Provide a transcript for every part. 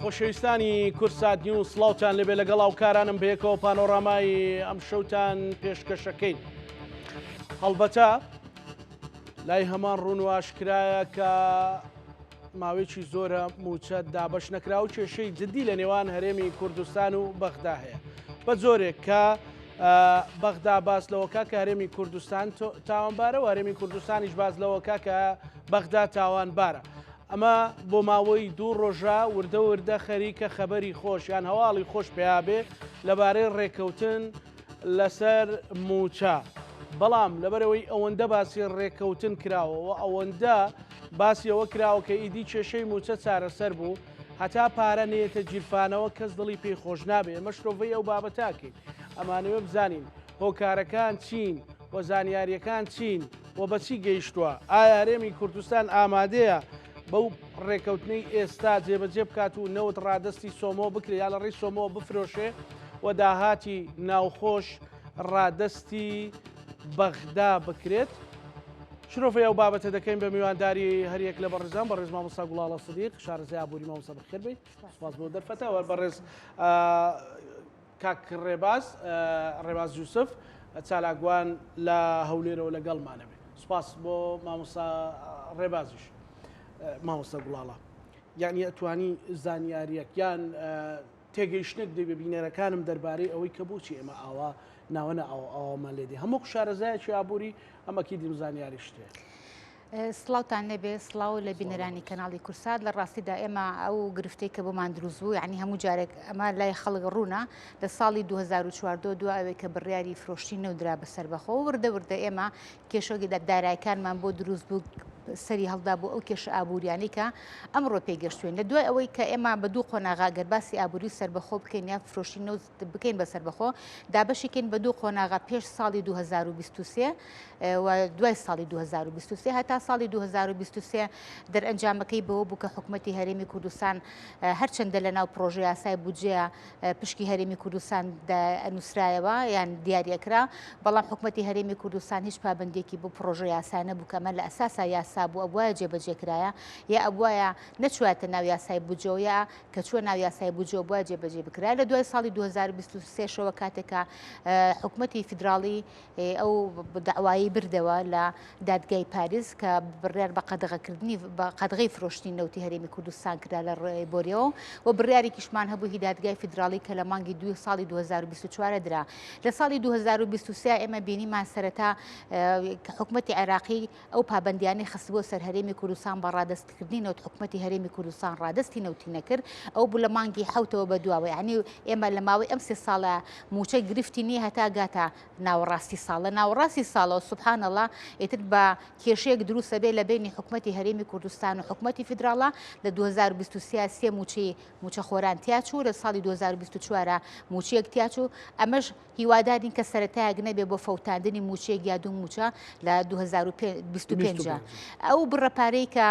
خۆشەویستانی کورسات نیوز سڵاوتان لەبێ لەگەڵ هاوکارانم بەیەکەوە پانۆرامای ئەم شەوتان پێشکەشەکەین. هەڵبەتە لای هەمان ڕوون و ئاشکرایە کە ماوەیەکی زۆرە موچە دابەش نەکرا و کێشەی جدی لە نێوان هەرێمی کوردستان و بەغدا هەیە بە زۆرێک کە بەغدا باس لەوەکە کە هەرێمی کوردستان تاوانبارە و هەرێمی کوردستانیش باز لەوەکە کە بەغدا تاوانبارە. ئەمە بۆ ماوەی دوو ڕۆژە وردە وردە خەریکە خەبەری خۆش یان هەواڵی خۆش پێیابێ لەبارەی ڕێکەوتن لەسەر موچە. بەڵام لەبەرەوەی ئەوەندە باسی ڕێکەوتن کراوە و ئەوەندە باسی ئەوە کراوە کە ئیدی کێشەی موچە چارەسەر بوو هەتا پارە نێتە گیرفانەوە کەس دڵی پێی خۆش نابێ. ئەمە شتۆڤەی ئەو بابەتاکەین ئەمانەوە بزانین هۆکارەکان چین و زانیاریەکان چین و بەچی گەیشتووە. ئایا هەرێمی کوردستان ئامادەیە بەو ڕێکەوتنەی ئێستا جێبەجێ بکات و نەوت ڕادستی سۆمۆ بکرێت یا لە ڕێی سۆمۆ بفرۆشێ و داهاتی ناوخۆش ڕادستی بەغدا بکرێت. شرۆفی ئەو بابەتە دەکەین بە میوانداری هەریەک لە بەڕێزان بەڕێز مامۆستا گوڵاڵە سدیق شارەزای ئابووری مامۆستا بەخێر بێت. سپاس بۆ دەرفەتەوە بەڕێز کاک ڕێباز یوسف چالاکوان لە هەولێرەوە لەگەڵمانە بێت. سپاس بۆ مامۆستا ڕێبازیش. مامۆستا گوڵاڵە یعنی ئەتوانی زانیاریەک یان تێگەیشتنێک دەبێ بینەرەکانم دەربارەی ئەوەی کە بۆچی ئێمە ئاوا ناوەنە ئەومان لێدی هەموو شارەزایەکی ئابووری ئەمەکی دیم زانیاری شتێ. سڵاوتان لەبێ سڵاو لە بینەرانی کەناڵی کورسات لە ڕاستیدا ئێمە ئەو گرفتەی کە بۆمان دروست بوو یعنی هەموو جارێک ئەمە لای خەڵک ڕوونە لە ساڵی 2014 دو ئەوەی کە بڕیاری فرۆشتی نەودرا بەسەر بەخۆ وردە وردە ئێمە کێشۆگی دارایەکانمان بۆ دروست بوو سەری هەڵدا بۆ ئەو کێش ئابوووریانی کە ئەمڕۆ پێگەشتوین لە دوای ئەوەی کە ئێمە بە دوو قۆناغا گەرباسی ئابووری سربەخۆ بکەین یا فرۆشتی نەوت بکەین بەسەر بەخۆ دابەشیکەین بە دوو قۆناغا پێش ساڵی 2023 و دوای ساڵی 2023 هەتا ساڵی 2023 دەرئەنجامەکەی بەوە بوو کە حکوومەتی هەرێمی کوردستان هەرچەندە لە ناو پرۆژه یاسای بودجێ پشکی هەرێمی کوردستان ئەنووسرایەوە یان دیاریەکرا بەڵام حکوومەتی هەرێمی کوردستان هیچ پابندێکی بۆ پرۆژه یاسا نەبوو کە ئەمە لە ئەساسا یاسا بوو ئەوایە جێبەجێکرایە یا ئەوایە نەچواتە ناو یاسای بودجێ یا کە چووە ناو یاسای بودجێ بووە جێبەجێ بکرا لە دوای ساڵی 2023 شەوە کاتێکە حکوومەتی فیدراڵی ئەو داوایی بردەوە لە دادگای پاریس کە بڕیار بە قەدەغەکردنی بە قەدەغەی فرۆشتی نەوتی هەرێمی کوردستان کرا لە ڕێبۆریەوە و بڕیارێکیشمان هەبوو هی دادگای فیدراڵی کە لە مانگی دوی ساڵی 2024 درا لە ساڵی 2023 ئێمە بینیمان سەرەتا حکوومەتی عێراقی ئەو پابندیانی خستبووە سەر هەرێمی کوردستان بە ڕادستکردنی نەوت حکوومەتی هەرێمی کوردستان ڕادستی نەوتی نەکرد ئەو بوو لە مانگی حوتەوە بە دواوە یعنی ئێمە لە ماوەی ئەم سێ ساڵە موچە گرفتی نییە هەتا گاتە ناوەڕاستی ساڵە ناوەڕاستی ساڵەوە سوبحان الله ئیتر بە کێشەیەک دروستە بێ لە بینی حکوومەتی هەرێمی کوردستان و حکوومەتی فیدراڵە لە 2023 سێ موچە خۆران تیاچوو لە ساڵی 2024 موچەیەک تیاچوو ئەمەش هیوادارین کە سەرەتایەک نەبێ بۆ فەوتاندنی موچەیەک یا دوو موچە لە 2025 ئەو بڕەپارەی کە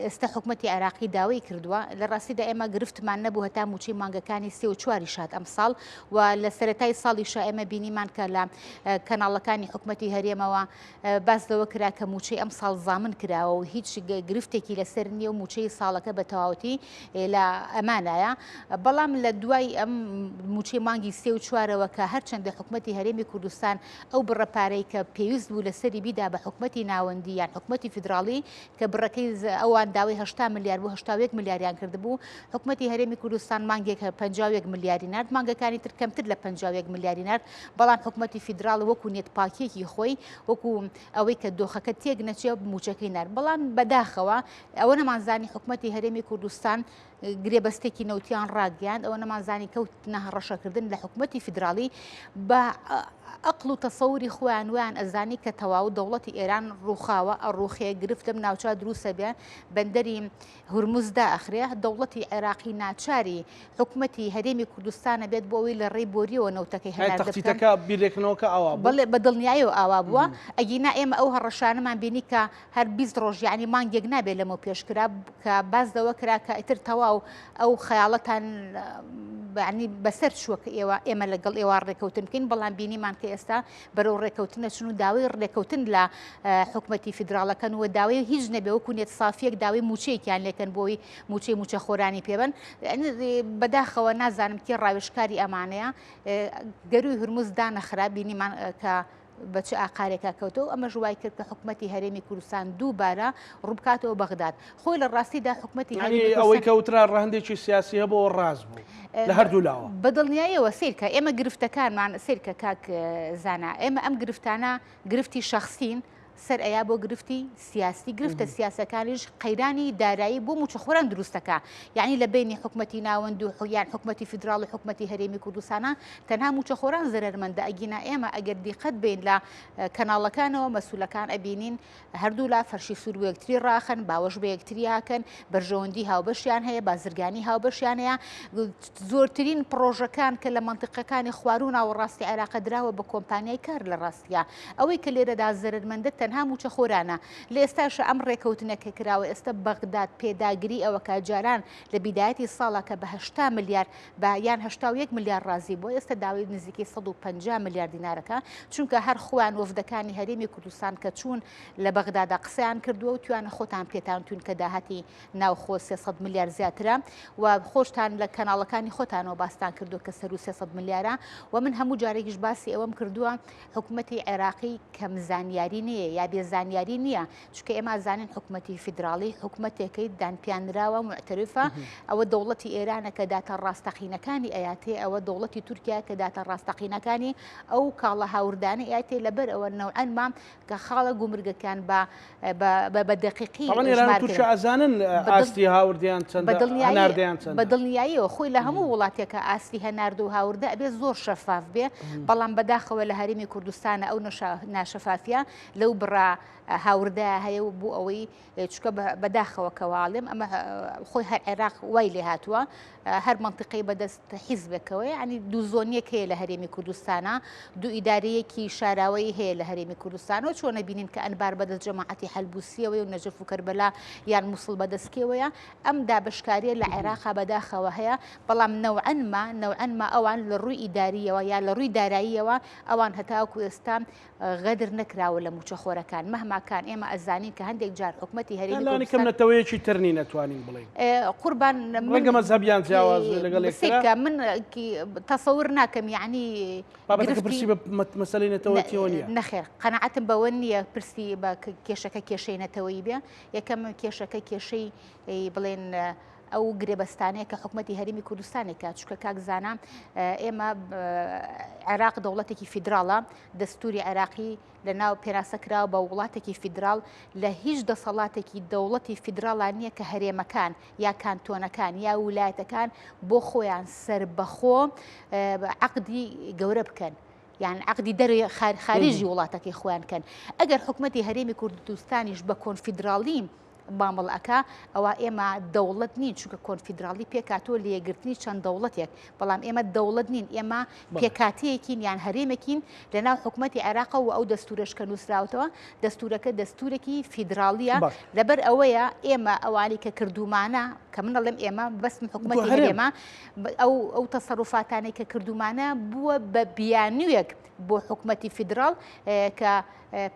ئێستا حکوومەتی عێراقی داوای کردووە لە ڕاستیدا ئێمە گرفتمان نەبوو هەتا موچەی مانگەکانی 3 و 4 شات ئەم ساڵ و لە سەرەتای ساڵیشە ئێمە بینیمان کە لە کەناڵەکانی حکوومەتی هەرێمەوە باس لەوە کرا کە موچەی ئەم ساڵ زامن کراوە و هیچ گرفتێکی لەسەر نییە و موچەی ساڵەکە بە تەواوەتی لە ئەمانایە بەڵام لە دوای ئەم موچەی مانگی 3 و 4ەوە کە هەرچەندە حکوومەتی هەرێمی کوردستان ئەو بڕەپارەی کە پێویست بوو لەسەری بیدا بە حکوومەتی ناوەندی یان حکوومەتی فیدراڵی کە بڕەکەی ئەوان داوای 80 میلیارد بۆ 81 میلیاریان کردبوو حکوومەتی هەرێمی کوردستان مانگێک 51 میلیاری نرد مانگەکانی تر کەمتر لە 51 میلیاری نرد بەڵام حکوومەتی فیدراڵ وەکو نێتپاکیەکی خۆی وەکو ئەوەی کە دۆخەکە تێک نەچێ موچەکەی نرد بەڵام بەداخەوە ئەوە نەمانزانی حکوومەتی هەرێمی کوردستان گرێبەستێکی نەوتیان ڕاگەیاند ئەوە نەمانزانی کەوت نەهڕەشەکردن لە حکوومەتی فیدراڵی بە ئەقل و تەسەوری خۆیان ویان ئەزانی کە تەواو دەوڵەتی ئێران ڕووخاوە ئەڕوخێ گرفتم ناوچە دروستە بێ بەندەری هورموزدا ئەخرێ دەوڵەتی عێراقی ناچاری حکوومەتی هەرێمی کوردستانە بێت بۆ ئەوەی لە ڕێی بۆریەوە نەوتەکەی هەناردەکە بیرێکنەوەکە ئاوا بڵێ بە دڵنیایی و ئاوا بووە ئەگینا ئێمە ئەو هەڕەشانەمان بینی کە هەر 20 ڕۆژ یعنی مانگێک نابێت لەمە پێشکرا کە باز دەوە کرا کە ئیتر تەواو ئەو خەیاڵەتان ینی بەسەر چووە کە ئێمە لەگەڵ ئێوە ڕێکەوتن بکەین بەڵام بینیمان کوردستان کە ئێستا بەرەو ڕێکەوتنە چون و داوای ڕێکەوتن لە حکوومەتی فیدراڵەکەن و داوای هیچ نەبێ وەکو نێت سافیەک داوای موچەیەکیان لێکەن بۆی موچە خۆرانی پێبن بەداخەوە نازانم کێ ڕاوێژکاری ئەمانەیە گەروی هورموز دانەخرا بینیمان کە بەچ ئاقارێکا کەوتەوە ئەمە ژوای کرد کە حکوومەتی هەرێمی کوردستان دووبارە ڕووبکاتەوە بەغداد خۆی لە ڕاستیدا حکوومەتی ئەوەی کەوترا ڕەهندێکی سیاسی هەبەوە ڕاز بوو لە هەردوو لاوە بەدڵنیاییەوە سیرکە ئێمە گرفتەکانمان سیرکە کاک زانا ئێمە ئەم گرفتانە گرفتی شخصین سەر ئەیا بۆ گرفتی سیاسی گرفتە سیاسەکانیش قەیرانی دارایی بۆ موچەخۆران دروستەکە یعنی لە بینی حکوومەتی ناوەند و یان حکوومەتی فیدراڵ و حکوومەتی هەرێمی کوردستانە تەنها موچەخۆران زەرمەندە ئەگینا ئێمە ئەگەر دیقەت بین لە کەناڵەکانەوە مەسوولەکان ئەبینین هەردوو لا فەرشی سوور بە یەکتری ڕاخن باوەش بە یەکتری هاکەن بەرژەوەندی هاوبەشیان هەیە بازرگانی هاوبەشیان هەیە زۆرترین پرۆژەکان کە لە منطقەکانی خوارونا و ڕاستی عێراق دراوە بە کۆمپانیای کار لە ڕاستیە ئەوەی کە لێرەدا زەرمەندە تەنها موچەخۆرانە لە ئێستاشە ئەم ڕێکەوتنەکە کراوە ئێستا بەغداد پێداگری ئەوە کاجاران لە بیدایەتی ساڵە کە بە 80 ملیار بە یان 81 ملیار ڕازی بۆ ئێستا داوای نزیکەی 150 ملیار دینارەکە چونکە هەر خۆیان وەفدەکانی هەرێمی کوردستان کە چوون لە بەغدادا قسەیان کردووە و توانە خۆتان پێتانتون کە داهاتی ناوخۆ 300 ملیار زیاترە و خۆشتان لە کەناڵەکانی خۆتانەوە باستان کردو کە سەر و 300 ملیارە و من هەموو جارێکیش باسی ئەوەم کردووە حکوومەتی عێراقی کەم زانیاری نییە یا بێزانیاری نییە چونکە ئێمە زانین حکوومەتی فیدراڵی حکوومەتێکەی دانپیانراوە معتەرفە ئەوە دەوڵەتی ئێرانە کە داتە ڕاستەقینەکانی ئەیاتێ ئەوە دەوڵەتی تورکیا کە داتە ڕاستەقینەکانی ئەو کاڵە هاوردانی ئەیاتێ لەبەر ئەوە نەوعەنمان کە خاڵە گومرگەکان بە دقیقی تورکیا ئازانن ئاستی هاوردیان چەندە هەناردیان چەندە بەدڵنیاییەوە خۆی لە هەموو وڵاتێکە ئاستی هەنارد و هاوردە ئەبێ زۆر شەفاف بێ بەڵام بەداخەوە لە هەرێمی کوردستانە ئەو ناشەفافیە لەو بڕا هاوردە هەیە و بوو ئەوەی چکە بەداخەوە کەواڵێم ئەمە خۆی هەر عێراق وای لێ هاتووە هەر منطقەی بەدەست حیزبێکەوەی ینی دوو زۆنیەک هەیە لە هەرێمی کوردستانە دوو ئیدارەیەکی شاراوەی هەیە لە هەرێمی کوردستانەوە چۆنە بینین کە ئەنبار بەدەست جەماعەتی هەلبوسیەوەی و نەجەف و کەربەلا یان مووسڵ بەدەستکەوەیە ئەم دابشکاریە لە عێراقا بەداخەوە هەیە بەڵام نەوعەنما ئەوان لە ڕووی ئیداریەوە یا لە ڕووی داراییەوە ئەوان هەتاوکو ئێستا غەدر نەکراوە لە موچەخۆرەکان مەهماکان ئێمە ئەزانین کە هەندێک جار حکوومەتی هەرێمی کوردستان نەتەوەیەکی ترنی نەتوانین بڵێن قوربان ڕەنگە مەزهەبیان جیاواز لەگەڵ یەکترا من تەسەور ناکەم یعنی بابەتەکە پرسی بە مەسەلەی نەتەوەیەتیەوە نییە نەخێر قەنەعەتم بەوە نییە پرسی بە کێشەکە کێشەی نەتەوەیی بێ یەکەم کێشەکە کێشەی بڵێن ئەو گرێبەستانەیە کە حکوومەتی هەرێمی کوردستانێکە چکە کاکزانە ئێمە عێراق دەوڵەتێکی فیدراڵە دەستوری عێراقی لە ناو پێناسەکراوە بە وڵاتێکی فیدراڵ لە هیچ دەسەڵاتێکی دەوڵەتی فیدراڵان نییە کە هەرێمەکان یا کانتۆنەکان یا ویلایەتەکان بۆ خۆیان سربەخۆ عەقدی گەورە بکەن یان عقدی دەروی خارجی وڵاتەکەی خۆیان کەن ئەگەر حکوومەتی هەرێمی کوردستانیش بە کۆنفیدراڵی بامەڵ ئەکا ئەوە ئێمە دەوڵەت نین چونکە کۆنفیدراڵی پێکاتۆ لە یەکگرتنی چەند دەوڵەتێک بەڵام ئێمە دەوڵەت نین ئێمە پێکاتەیەکین یان هەرێمەکین لەناو حکوومەتی عێراق و ئەو دەستورەش کە نووسراوتەوە دەستورەکە دەستورێکی فیدراڵیە لەبەر ئەوەیە ئێمە ئەوانی کە کردومانە کە منەڵێم ئێمە بەسم حکوومەتی هەرێمە ئەو تەسەڕوفاتانەی کە کردومانە بووە بە بیانوویەک بۆ حکوومەتی فیدراڵ کە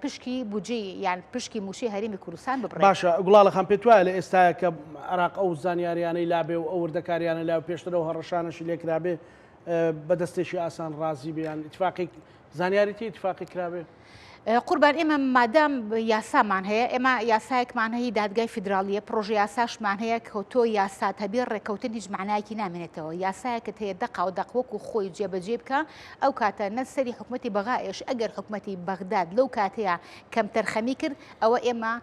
پشکی بودجێ یان پشکی موشەی هەرێمی کوردستان ببڕێت. باشە گوڵاڵەکان پێت وایە لە ئێستاە کە عێراق ئەو زانیاریانەی لابێ و ئەو وردەکاریانە لا پێشترەوە هەڕەشانەشی لێکرابێ بەدەستێکی ئاسان ڕازی بێیان ئیتفاقی زانیاریتی ئیتفاقی کرابێ. قوربان ئێمە مادام یاسامان هەیە ئێمە یاسایەکمان هەیە دادگای فیدراڵیە پرۆژه یاساشمان هەیە کە تۆ یاسات هەبێ ڕێکەوتن هیچ معنایەکی نامێنێتەوە یاسایەکت هەیە دەقا و دەقوەکو خۆی جێبەجێ بکە ئەو کاتە نەسەری حکوومەتی بەغایش ئەگەر حکوومەتی بەغداد لەو کاتەیە کەم تەرخەمی کرد ئەوە ئێمە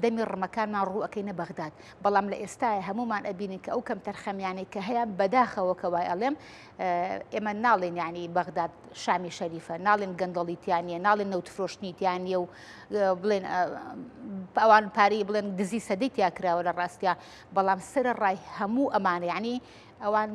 دەمی ڕمەکانمان ڕووەکەینە بەغداد بەڵام لە ئێستاە هەمومان ئەبینین کە ئەو کەم تەرخەمیانەی کە هەیە بەداخەوە کەوای ئەڵێم ئێمە ناڵێن ینی بەغداد شامی شەریفە ناڵێن گەندەڵیتیانە ناڵێن نەوتفرۆشتنیتیانە و بڵێن ئەوان پارەی بڵێن دزی سەدەی تیاکراوە لە ڕاستیا بەڵام سرە ڕای هەموو ئەمانە ینی ئەوان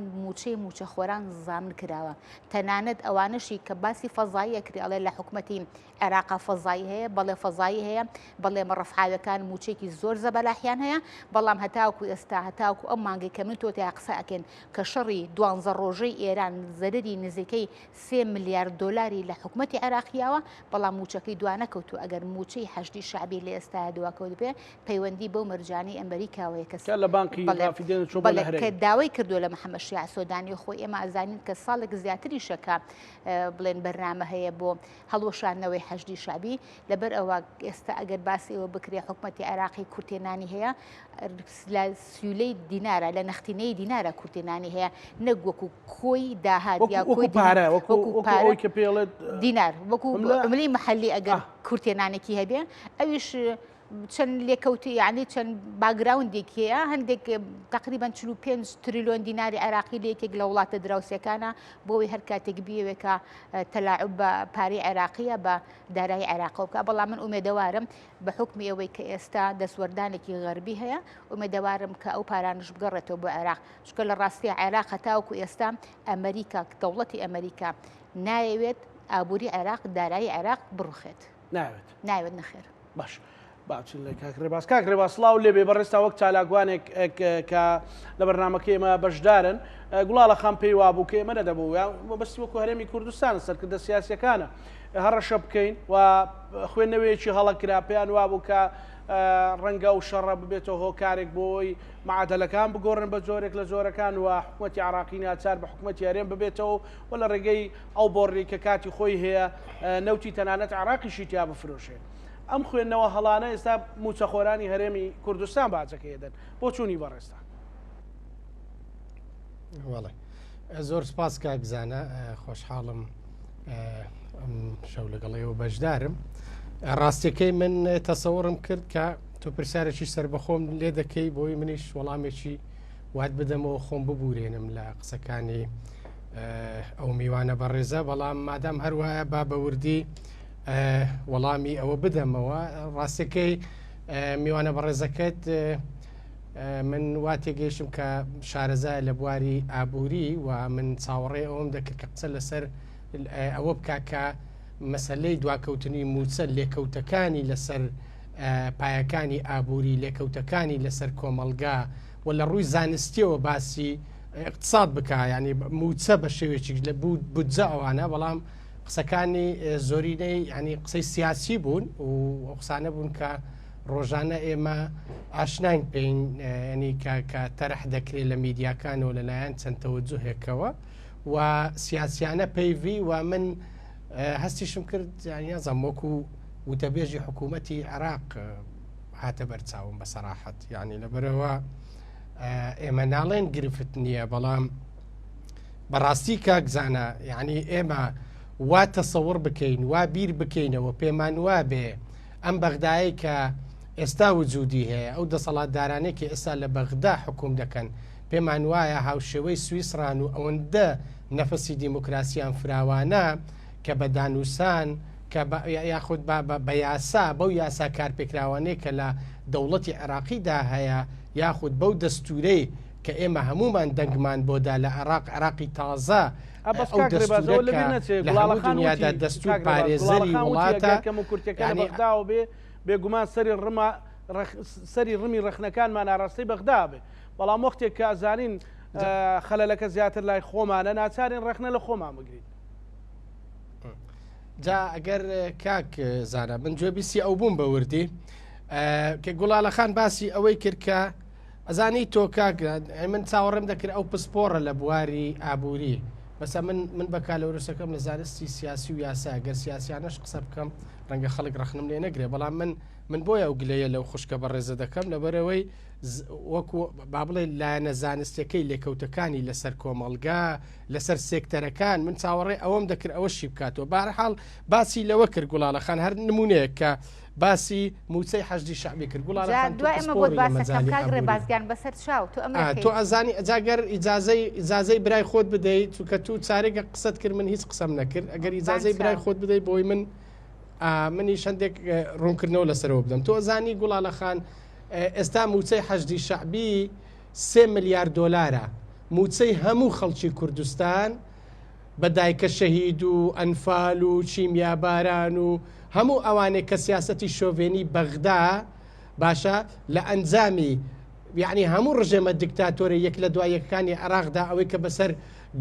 موچە خۆران زامن کراوە تەنانەت ئەوانشی کە باسی فەزاییە کری ئەڵێ لە حکوومەتی عێراقا فەزایی هەیە بەڵێ فەزایی هەیە بەڵێ مەڕەفعاوەکان موچێکی زۆر زەبەلاحیان هەیە بەڵام هەتاوکو ئێستا هەتاوکو ئەم مانگی کە من تۆ تا قسە ئەکەن کە شەڕی 12 ڕۆژەی ئێران زەرری نزیکەی 3 ملیار دلاری لە حکوومەتی عێراقیەوە بەڵام موچەکەی دوانەکەوتو ئەگەر موچەی حەشدی شعبی لە ئێستا دواکەوت بێ پەیوەندی بەو مەرجانی ئەمریکاوەیە کە لە بانکی کە داوای کردو لە محەممەد شیع سۆدانی خۆی ئێمە ئازانین کە ساڵێک زیاتری شەکە بڵێن بەرنامە هەیە بۆ هەڵۆشانەوەی حەشدی شعبی لەبەر ئەوە ئێستا ئەگەر باسی ئەوە بکرێ حکوومەتی عێراقی کورتێنانی هەیە لە سیولەی دینارە لە نەختینەی دینارە کورتێنانی هەیە نەک وەکو کۆی داهات یا کۆی دینار وەکو ملی محلی ئەگەر کورتێنانێکی هەبێ ئەویش چەند لێکەوتی یعنی چەند باگراوندێکی هەیە هەندێک تقریبان 45 تریلیۆن دیناری عێراقی لە یەکێک لە وڵاتە دراوسەکانە بۆەوەی هەر کاتێک بیەوێکە تەلاعوب بە پارەی عێراقیە بە دارایی عێراق بکە بەڵام من ئومێدەوارم بە حکمی ئەوەی کە ئێستا دەسوەردانێکی غەربی هەیە ئومێدەوارم کە ئەو پارانش بگەڕێتەوە بۆ عێراق چکە لە ڕاستی عێراق هەتاوەکو ئێستا ئەمریکا دەوڵەتی ئەمریکا نایەوێت ئابووری عێراق دارایی عێراق بڕوخێت ناوێت نەخێر باش باچین لە کاکڕێباس کاکڕێباس سڵاو لێبێ بەڕێستا وەک چالاکوانێک کە لە بەرنامەکەی ئێمە بەشدارن گوڵاڵە خەم پێی وابوو کە ئێمە نەدەبوو بەستی وەکو هەرێمی کوردستان سەرکردە سیاسیەکانە هەڕەشە بکەین و خوێندنەوەیەکی هەڵەکرا پێیان وابوو کە ڕەنگە و شەڕە ببێتەوە هۆکارێک بۆی معادلەکان بگۆڕن بە جۆرێک لە جۆرەکان و حکوومەتی عراقی ناچار بە حکوومەتی هەرێم ببێتەوە و لە ڕێگەی ئەو بۆڕی کە کاتی خۆی هەیە نەوتی تەنانەت عراقیشی تیا بفرۆشێت ئەم خوێندنەوە هەڵانە ئێستا موچەخۆرانی هەرێمی کوردستان باجەکە دەن بۆ چوونی بەڕێستا وڵێ زۆر سپاس کاکزانە خۆشحاڵم شەو لەگەڵەوە بەشدارم ڕاستیەکەی من تەسەوڕم کرد کە تۆ پرسیارێکی سربەخۆم لێ دەکەی بۆی منیش وەڵامێکی وات بدەمەوە خۆم ببورێنم لە قسەکانی ئەو میوانە بەڕێزە بەڵام مادام هەروایە با بەوردی وەڵامی ئەوە بدەمەوە ڕاستەکەی میوانە بەڕێزەکەت من وا تێگەیشتم کە شارەزای لە بواری ئابووری و من چاوەڕێ ئەوم دەکرد کە قسە لەسەر ئەوە بکە کە مەسەلەی دواکەوتنی موچە لێکەوتەکانی لەسەر پایەکانی ئابووری لێکەوتەکانی لەسەر کۆمەلگا و لە ڕووی زانستیەوە باسی اقتصاد بکە ینی موچە بە شێوێکی لە بودجە ئەوانە بەڵام قسەکانی زۆرینەی ینی قسەی سیاسی بوون و قسانە بوون کە ڕۆژانە ئێمە ئاشناین پێین ینی کە تەرح دەکرێت لە میدیاکانەوە لەلایەن چەند تەوەجوهێکەوە و سیاسیانە پەیوی و من هەستیشم کرد یازم وەکو وتەبێژی حکوومەتی عێراق هاتە بەرچاوم بە سەراحەت یعنی لەبەرەوە ئێمە ناڵێن گرفت نییە بەڵام بەڕاستی کاکزانە یعنی ئێمە وا تەسەوڕ بکەین وا بیر بکەینەوە پێمان وا بێ ئەم بەغدایی کە ئێستا وجودی هەیە ئەو دەسەڵاتدارانەی کە ئێستا لە بەغدا حکوم دەکەن پێمان وایە هاوشێوەی سویسران و ئەوەندە نەفەسی دیموکراسیان فراوانە کە بە دانووسان کە یاخود بە یاسا بەو یاسا کارپێکراوانەیە کە لە دەوڵەتی عێراقیدا هەیە یاخود بەو دەستورەی کە ئێمە هەمومان دەنگمان بۆدا لە عێراقی تازە دنیادا دەستور پارێزەری وڵاتە بەغداوە بێ بێگومان سەری ڕمی ڕخنەکانمان ئاڕاستی بەغدا بێ بەڵام وەختێک کە ئازانین خەلەلەکە زیاتر لای خۆمانە ناچارین ڕخنە لە خۆمان بگرین جا ئەگەر کاک زانە من گوێبیسی ئەو بووم بە وردی کە گوڵاڵەخان باسی ئەوەی کرد کە ئەزانی تۆ کاک من چاوەڕێم دەکرد ئەو پسپۆڕە لە بواری ئابووری بەسە من بەکا لە وروسەکەم لە زانستی سیاسی و یاسا گەر سیاسیانەش قسە بکەم ڕەنگە خەڵک ڕخنم لێ نەگرێ بەڵام من بۆیە ئەو گلەیە لەو خوشکە بەڕێزە دەکەم لەبەرەوەی وەکو با بڵێ لایەنە زانستیەکەی لێکەوتەکانی لەسەر کۆمەلگا لەسەر سێکتەرەکان من چاوەڕێ ئەوەم دەکرد ئەوەشی بکاتەوە بارحاڵ باسی لەوە کرد گوڵاڵەخان هەر نمونەیە کە باسی موچەی حەشدی شعبی کرد گوڵاڵەخان تۆ ئەزانی ئەجاگەر ئیجازەی برای خۆت بدەیت چونکە تو چارێکە قسەت کرد من هیچ قسەم نەکرد ئەگەر ئیجازەی برای خۆت بدەیت بۆی منی شەندێک ڕوونکردنەوە لەسەرەوە بدەم تۆ ئەزانی گوڵاڵەخان ئێستا موچەی حەشدی شعبی 3 ملیار دۆلارە موچەی هەموو خەڵکی کوردستان بەدایکە شەهید و ئەنفال و چیمیاباران و هەموو ئەوانێک کە سیاسەتی شۆڤێنی بەغدا باشە لە ئەنجامی یعنی هەموو ڕژێمە دیکتاتۆری یەک لە دوایەکانی عراقدا ئەوەی کە بەسەر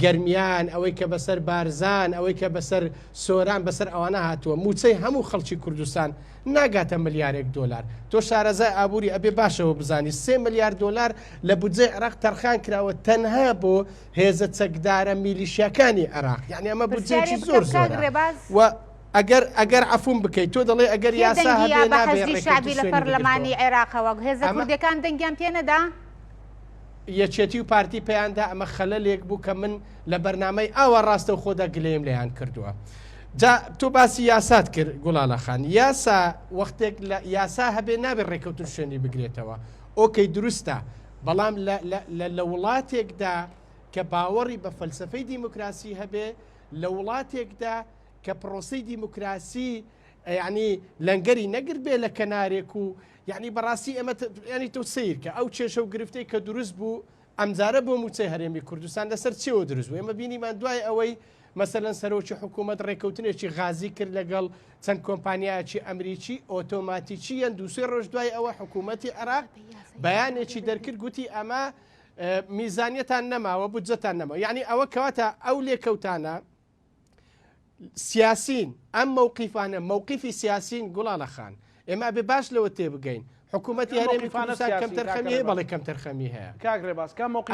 گەرمیان ئەوەی کە بەسەر بارزان ئەوەی کە بەسەر سۆران بەسەر ئەوانە هاتووە موچەی هەموو خەڵکی کوردستان ناگاتە ملیارێک دۆلار تۆ شارەزای ئابووری ئەبێ باشەوە بزانی 3 ملیارد دۆلار لە بودجەی عراق تەرخان کراوە تەنها بۆ هێزە چەکدارە میلیشیەکانی عراق یعنی ئەمە بودجەیەکی زۆر زۆرە ئەگەر عفوم بکەیت تۆ دەڵێ ئەگەر یاسا هەبێ نابێ شعبی لە پەرلەمانی عێراقەوە هێزە کوردەکان دەنگیان پێ نەدا یەکێتی و پارتی پێیاندا ئەمە خەلەلێک بوو کە من لە بەرنامەی ئاوا ڕاستە و خۆدا گلەیم لەیان کردووە جا تۆ باسی یاسات کرد گوڵاڵەخان یاسا وەختێک لە یاسا هەبێ نابێت ڕێکەوتن شوێنی بگرێتەوە ئۆکەی دروستە بەڵام لە وڵاتێکدا کە باوەڕی بە فەلسفەی دیموکراسی هەبێ لە وڵاتێکدا کە پرۆسی دیموکراسی یعنی لەنگەری نەگر بێ لە کەنارێک و یعنی بەڕاستی ئەمە ینی تۆ سیرکە ئەو کێشە و گرفتەی کە دروست بوو ئەمجارە بۆ موچەی هەرێمی کوردستان لەسەر چێوە دروست بوو ئێمە بینیمان دوای ئەوەی مەسەلەن سەرۆکی حکوومەت ڕێکەوتنێکی غازی کرد لەگەڵ چەند کۆمپانیایکی ئەمریکی ئۆتۆماتیکی یان دووسێ ڕۆژ دوای ئەوە حکوومەتی عراق بەیانێکی دەرکرد گوتی ئەمە میزانیەتان نەماوە بودجەتان نەماوە یعنی ئەوە کەواتە ئەو لێکەوتانە سیاسین ئەم مووقیفانە مووقیفی سیاسین گوڵاڵەخان ئێمە بێ باش لەوە تێبگەین حکوومەتی هەرێمی کوردستان کەم تەرخەمی هەیە بەڵێ کەم تەرخەمی هەیە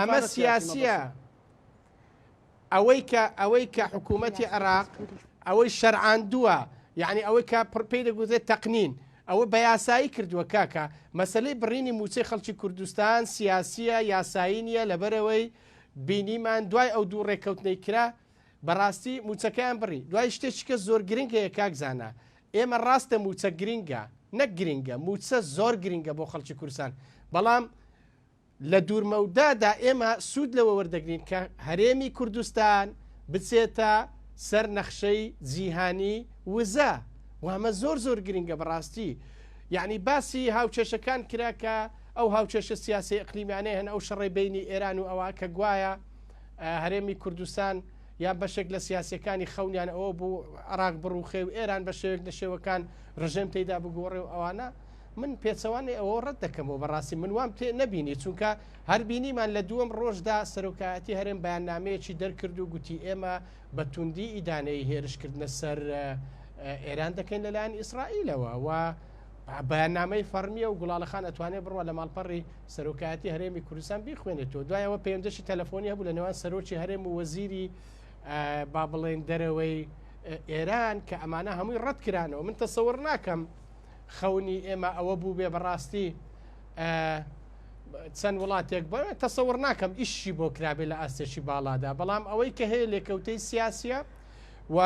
ئەمە سیاسیە ئەوەی کە حکوومەتی عراق ئەوەی شەرعاندووە یعنی ئەوەی کە پێی دەگوترێت تەقنین ئەوە بە یاسایی کردووە کاکە مەسلەی بڕینی موچەی خەڵکی کوردستان سیاسیە یاسایی نیە لەبەرەوەی بینیمان دوای ئەو دوو ڕێکەوتنەی کرا بەڕاستی موچەکەیان بڕی دوای شتێکیکە زۆر گرنگ هەیە کاکزانە ئێمە ڕاستە موچە گرنگە نەک گرنگە موچە زۆر گرنگە بۆ خەڵکی کوردستان بەڵام لە دوورمەودادا ئێمە سوود لەوە وەردەگرین کە هەرێمی کوردستان بچێتە سەر نەخشەی جیهانی وزە وامە زۆر زۆر گرنگە بەڕاستی یعنی باسی هاوچێشەکان کراکە ئەو هاوچێشە سیاسی ئەقلیمیانەیە هەن ئەو شەڕی بینی ئێران و ئەوە کە گوایە هەرێمی کوردستان یان بەشێک لە سیاسەکانی خەونیان ئەوە بوو عراق بڕوخێ و ئێران بە شێوێک لە شێوەکان ڕژێم تێدا بگۆڕێ و ئەوانە من پێچەوانی ئەوە ڕەت دەکەمەوە بەڕاستی من وام تێ نەبینی چونکە هەر بینیمان لە دووەم ڕۆژدا سەرۆکایەتی هەرێم بەیاننامەیەکی دەرکرد و گوتی ئێمە بە توندی ئیدانەی هێرشکردنە سەر ئێران دەکەین لەلایەن ئیسرائیلەوە و بەیاننامەی فەرمیە و گوڵاڵەخان ئەتوانێت بڕوە لە ماڵپەڕی سەرۆکایەتی هەرێمی کوردستان بیخوێنێتەوە دوایەوە پەیوەندیشی تەلەفۆنی هەبوو لە نێوان سەرۆکی هەرێم و وەزیری با بڵێن دەرەوەی ئێران کە ئەمانە هەمووی ڕەت کرانەوە من تەسەوەر ناکەم خەونی ئێمە ئەوە بوو بێ بەڕاستی چەند وڵاتێک بە تەسەوەر ناکەم ئیشی بۆ کرابێت لە ئاستێکی باڵادا بەڵام ئەوەی کە هەیە لێکەوتەی سیاسیە و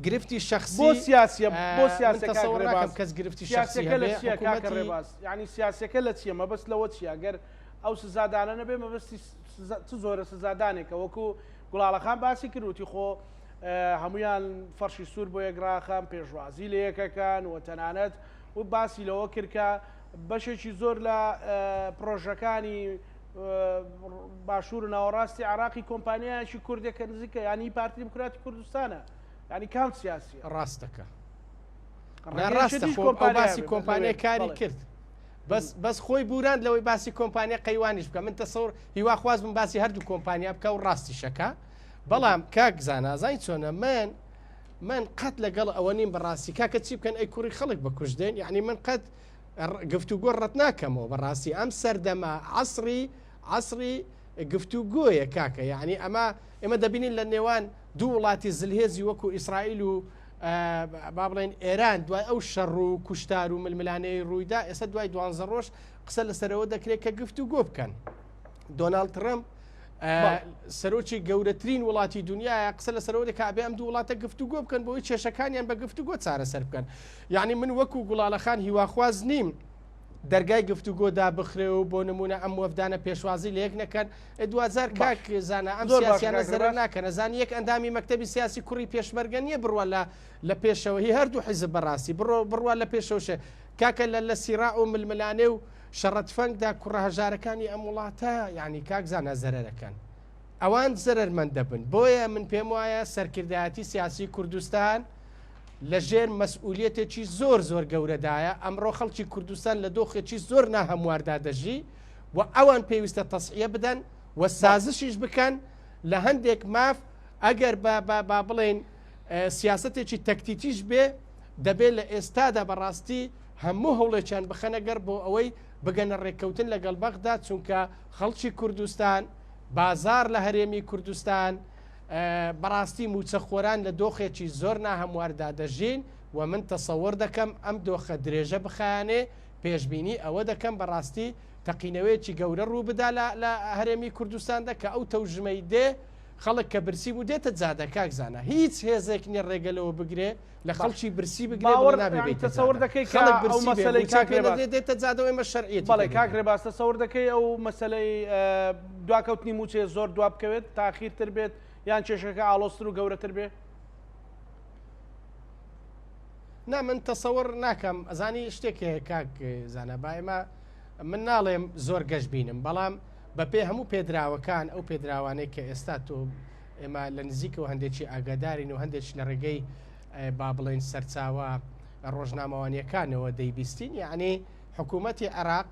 گرفتی شخصی بۆ سیاسیە بۆ سیاسەکەم کەس گرفتی شخصی ڕێباز یعنی سیاسەکە لە چیە مەبەست لەوە چیە گەر ئەو سزادانە نەبێ مەبەستی زۆرە سزادانێکە وەکو گوڵاڵەخان باسی کردوتی خۆ هەمویان فەرشی سوور بۆ یەکراخان پێشوازی لە یەکەکان و تەنانەت و باسی لەوە کردکە بەشێکی زۆر لە پرۆژەکانی باشوور و ناوەڕاستی عراقی کۆمپانیایکی کوردێکە نزیکە ینی پارتی دیموکراتی کوردستانە ینی کام سیاسی ڕاستەکە باسی کۆمپانیای کاری کرد بەس خۆی بوران لەوەی باسی کۆمپانیا قەیوانیش بکە من تەسەوڕ هیوا خواز من باسی هەردوو کۆمپانیا بکە و ڕاستی شەکە بەڵام کاک زانازای چۆنە من قەت لەگەڵ ئەوە نیم بەڕاستی کاکە چی بکەن ئەی کوڕی خەڵک بە کوژدێن یعنی من قەت گفتوگۆ ڕەت ناکەمەوە بەڕاستی ئەم سەردەما عەسری گفتوگۆیە کاکە یعنی ئێمە دەبینین لە نێوان دوو وڵاتی زلهێزی وەکو ئیسرائیل و با بڵێن ئێران دوای ئەو شەڕ و کوشتار و ململانەی ڕوویدا ئێستا دوای 12 ڕۆژ قسە لەسەرەوە دەکرێت کە گفتوگۆ بکەن دۆناڵد ترەمپ سەرۆکی گەورەترین وڵاتی دنیاە قسە لەسەرەوە دەکات ئەبێ ئەم دوو وڵاتە گفتوگۆ بکەن بۆی کێشەکانیان بە گفتوگۆ چارەسەر بکەن یعنی من وەکو گوڵاڵەخان هیواخواز نیم دەرگای گفتوگۆدا بخرێ و بۆ نمونە ئەم وەفدانە پێشوازی لە یەک نەکەن دوزار کاک زانە ئەم سیاسیانە زەرە ناکەن زانی یەک ئەندامی مەکتەبی سیاسی کوڕی پێشمەرگە نیە بڕوە لە پێشەوە هی هەردوو حیزب بەڕاستی بڕوە لە پێشەوشە کاکە لە سیرا و ململانێ و شەڕەتفەنگدا کوڕەهەژارەکانی ئەم وڵاتە یعنی کاکزانە زەرەرەکەن ئەوان زەرەرمەند دەبن بۆیە من پێم وایە سەرکردایەتی سیاسی کوردستان لە ژێر مەسئولیەتێکی زۆر زۆر گەورەدایە ئەمڕۆ خەڵکی کوردستان لە دۆخێکی زۆر ناهەمواردا دەژی و ئەوان پێویستە تەسعیە بدەن و سازشیش بکەن لە هەندێک ماف ئەگەر با بڵێن سیاستێکی تەکتیتیش بێ دەبێت لە ئێستادا بەڕاستی هەموو هەوڵێکیان بخەنەگەر بۆ ئەوەی بگەنە ڕێککەوتن لەگەڵ بەغدا چونکە خەڵکی کوردستان بازار لە هەرێمی کوردستان بەڕاستی موچەخۆران لە دۆخێکی زۆر ناهەمواردا دەژین و من تەسەوەر دەکەم ئەم دۆخە درێژە بخانێ پێشببینی ئەوە دەکەم بەڕاستی تەقینەوەیەکی گەورە ڕوو بدا لە هەرێمی کوردستاندا کە ئەو تەوژمەی دێ خەڵک کە برسی بوو دێتە جادە کاکزانە هیچ هێزێک نیە ڕێگەلەوە بگرێ لە خەڵکی برسی بگرێ تەسەوەر دەکەی ئەو مەسەلەی دێتە جادەوەی مە شەرعیەت بەڵێ کاکرێ باس تەسەوەر دەکەی ئەو مەسەلەی دواکەوتنی موچێ زۆر دوا بکەوێت تاخیرتر بێت یان کێشەکە ئاڵۆستر و گەورەتر بێ نا من تەسەوەر ناکەم ئەزانی شتێکێ کاک زانە باێمە من ناڵێم زۆر گەشت بینم بەڵام بەپێ هەموو پێدراوەکان ئەو پێدراوانەی کە ئێستا تۆ ئێمە لە نزیکەوە هەندێکی ئاگادارین و هەندێک لە ڕێگەی با بڵێن سەرچاوە ڕۆژنامەوانیەکانەوە دەیبیستین یعنی حکوومەتی عێراق